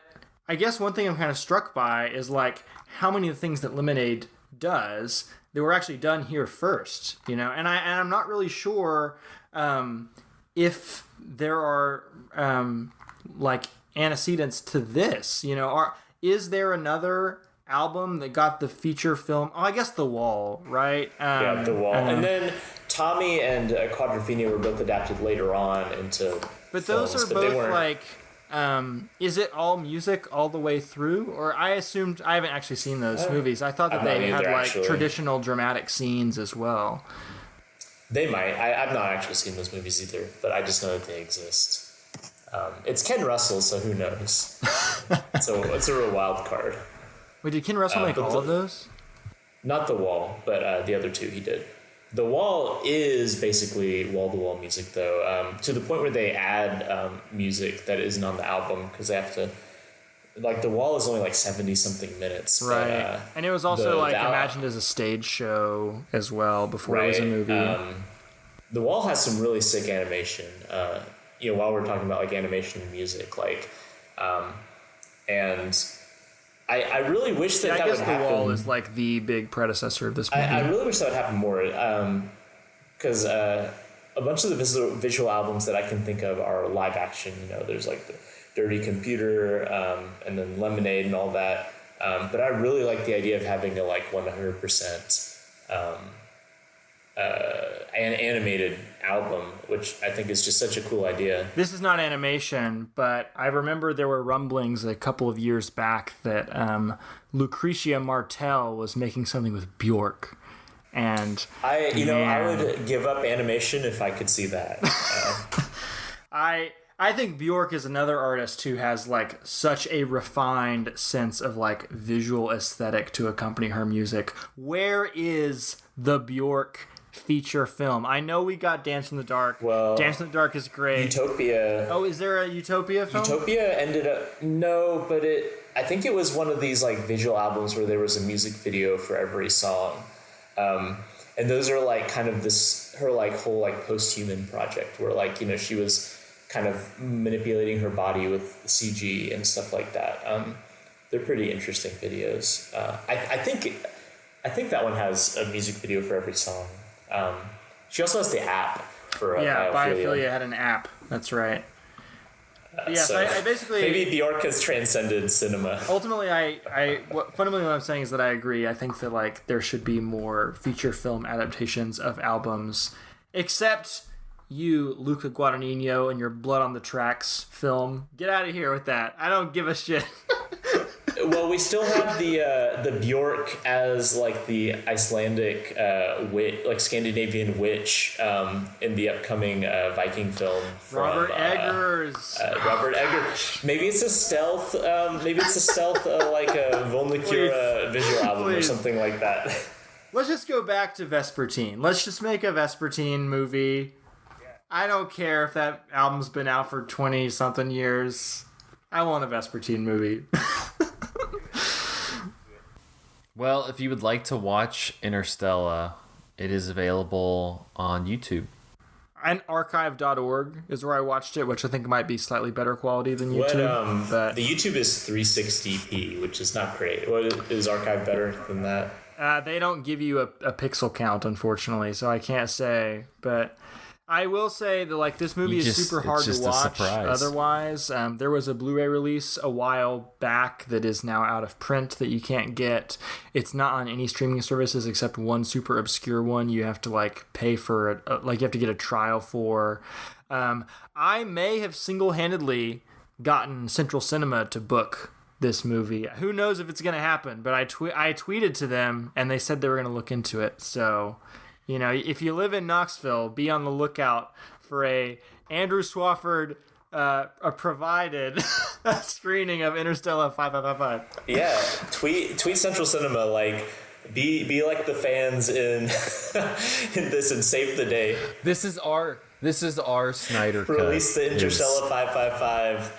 S2: I guess one thing I'm kind of struck by is like how many of the things that Lemonade does that were actually done here first, and I'm not really sure if there are like antecedents to this, is there another album that got the feature film? Oh, I guess The Wall, right?
S3: Yeah, The Wall. And then Tommy and Quadrophenia were both adapted later on into
S2: But
S3: films,
S2: those are both like, is it all music all the way through? Or I assumed, I haven't actually seen those movies. I thought that they had like traditional dramatic scenes as well.
S3: They might. I've not actually seen those movies either, but I just know that they exist. It's Ken Russell, so who knows? It's a real wild card.
S2: Wait, did Ken Russell make all of those?
S3: Not The Wall, but the other two he did. The Wall is basically wall-to-wall music, though, to the point where they add music that isn't on the album because they have to. Like, The Wall is only like 70-something minutes.
S2: Right.
S3: But,
S2: and it was also imagined as a stage show as well before it was a movie.
S3: The Wall has some really sick animation. While we're talking about like animation and music, and I really wish that that would happen. I guess
S2: The Wall is like the big predecessor of this movie.
S3: I really wish that would happen more, because a bunch of the visual albums that I can think of are live action. There's like the Dirty Computer, and then Lemonade and all that. But I really like the idea of having a like 100% an animated album, which I think is just such a cool idea.
S2: This is not animation, but I remember there were rumblings a couple of years back that Lucretia Martel was making something with Bjork. And
S3: I would give up animation if I could see that.
S2: I think Bjork is another artist who has like such a refined sense of like visual aesthetic to accompany her music. Where is the Bjork feature film? I know we got Dance in the Dark.
S3: Well,
S2: Dance in the Dark is great.
S3: Utopia.
S2: Oh, is there a Utopia film?
S3: Utopia ended up but I think it was one of these like visual albums where there was a music video for every song. And those are like kind of her like whole like post-human project where like, she was kind of manipulating her body with CG and stuff like that. They're pretty interesting videos. I think that one has a music video for every song. She also has the app for
S2: Biophilia had an app. That's right. Yes,
S3: so
S2: I basically
S3: maybe Bjork has transcended cinema.
S2: Ultimately, fundamentally what I'm saying is that I agree. I think that like there should be more feature film adaptations of albums, except you, Luca Guadagnino, and your Blood on the Tracks film. Get out of here with that. I don't give a shit.
S3: Well, we still have the Bjork as like the Icelandic Scandinavian witch in the upcoming Viking film from
S2: Robert Eggers.
S3: Robert Eggers. Maybe it's a stealth. Like a Volnicura visual album or something like that.
S2: Let's just go back to Vespertine. Let's just make a Vespertine movie. I don't care if that album's been out for 20-something years. I want a Vespertine movie.
S1: Well, if you would like to watch Interstella, it is available on YouTube.
S2: And archive.org is where I watched it, which I think might be slightly better quality than YouTube. But
S3: the YouTube is 360p, which is not great. What is Archive better than that?
S2: They don't give you a pixel count, unfortunately, so I can't say. But I will say that like this movie is super hard to watch otherwise. There was a Blu-ray release a while back that is now out of print that you can't get. It's not on any streaming services except one super obscure one you have to like pay for you have to get a trial for. I may have single-handedly gotten Central Cinema to book this movie. Who knows if it's going to happen, but I tweeted to them and they said they were going to look into it. So, if you live in Knoxville, be on the lookout for a Andrew Swafford provided screening of Interstella 5555.
S3: Yeah, tweet Central Cinema, like be like the fans in in this and save the day.
S1: This is our Snyder cut.
S3: Release the Interstella 555.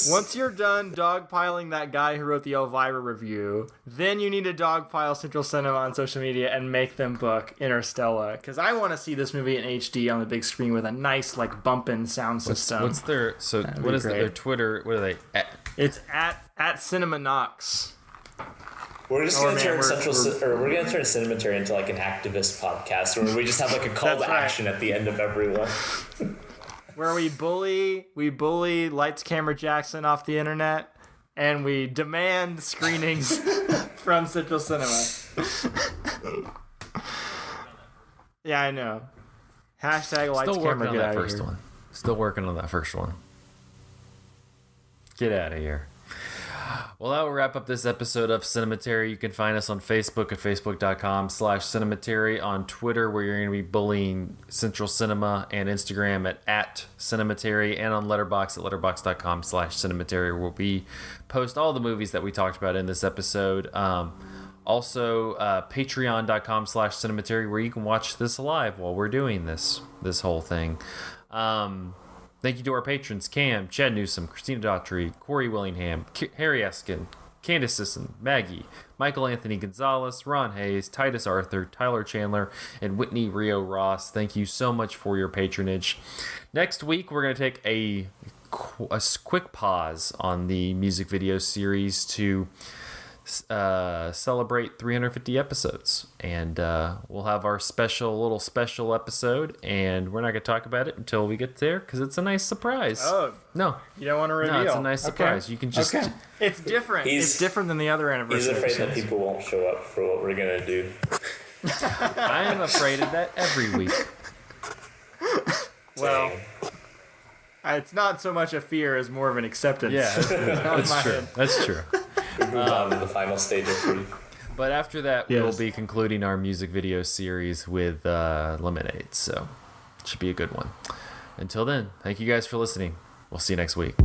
S2: Once you're done dogpiling that guy who wrote the Elvira review, then you need to dogpile Central Cinema on social media and make them book Interstella. Because I want to see this movie in HD on the big screen with a nice, like, bumping sound system.
S1: What's their their Twitter? What are they?
S2: It's at Cinema Knox.
S3: We're just gonna turn we're gonna turn Cinematary into like an activist podcast where we just have like a call to action at the end of every one.
S2: Where we bully Lights Camera Jackson off the internet, and we demand screenings from Central Cinema. Yeah, I know. Hashtag Lights
S1: Still
S2: Camera
S1: working on
S2: get
S1: that
S2: out of
S1: first
S2: here.
S1: one. Still working on that first one. Get out of here. Well, that will wrap up this episode of Cinematary. You can find us on Facebook at facebook.com/Cinematary, on Twitter, where you're going to be bullying Central Cinema, and Instagram at Cinematary, and on Letterboxd at letterboxd.com/Cinematary, where we post all the movies that we talked about in this episode. Also, patreon.com/Cinematary, where you can watch this live while we're doing this whole thing. Thank you to our patrons: Cam, Chad Newsom, Christina Daughtry, Corey Willingham, Harry Eskin, Candace Sisson, Maggie, Michael Anthony Gonzalez, Ron Hayes, Titus Arthur, Tyler Chandler, and Whitney Rio Ross. Thank you so much for your patronage. Next week, we're going to take a quick pause on the music video series to celebrate 350 episodes, and we'll have our little special episode, and we're not going to talk about it until we get there because it's a nice surprise.
S2: Oh
S1: no,
S2: you don't want to reveal?
S1: No, it's a nice surprise.
S2: Okay.
S1: You can just
S2: It's different. It's different than the other anniversary.
S3: He's afraid
S2: episodes.
S3: that people won't show up for what we're gonna do.
S1: I am afraid of that every week.
S2: Well, it's not so much a fear as more of an acceptance.
S1: Yeah, that's true. That's true.
S3: We've moved on to the final stage of grief.
S1: But after that, we'll be concluding our music video series with Lemonade, so it should be a good one. Until then, thank you guys for listening. We'll see you next week.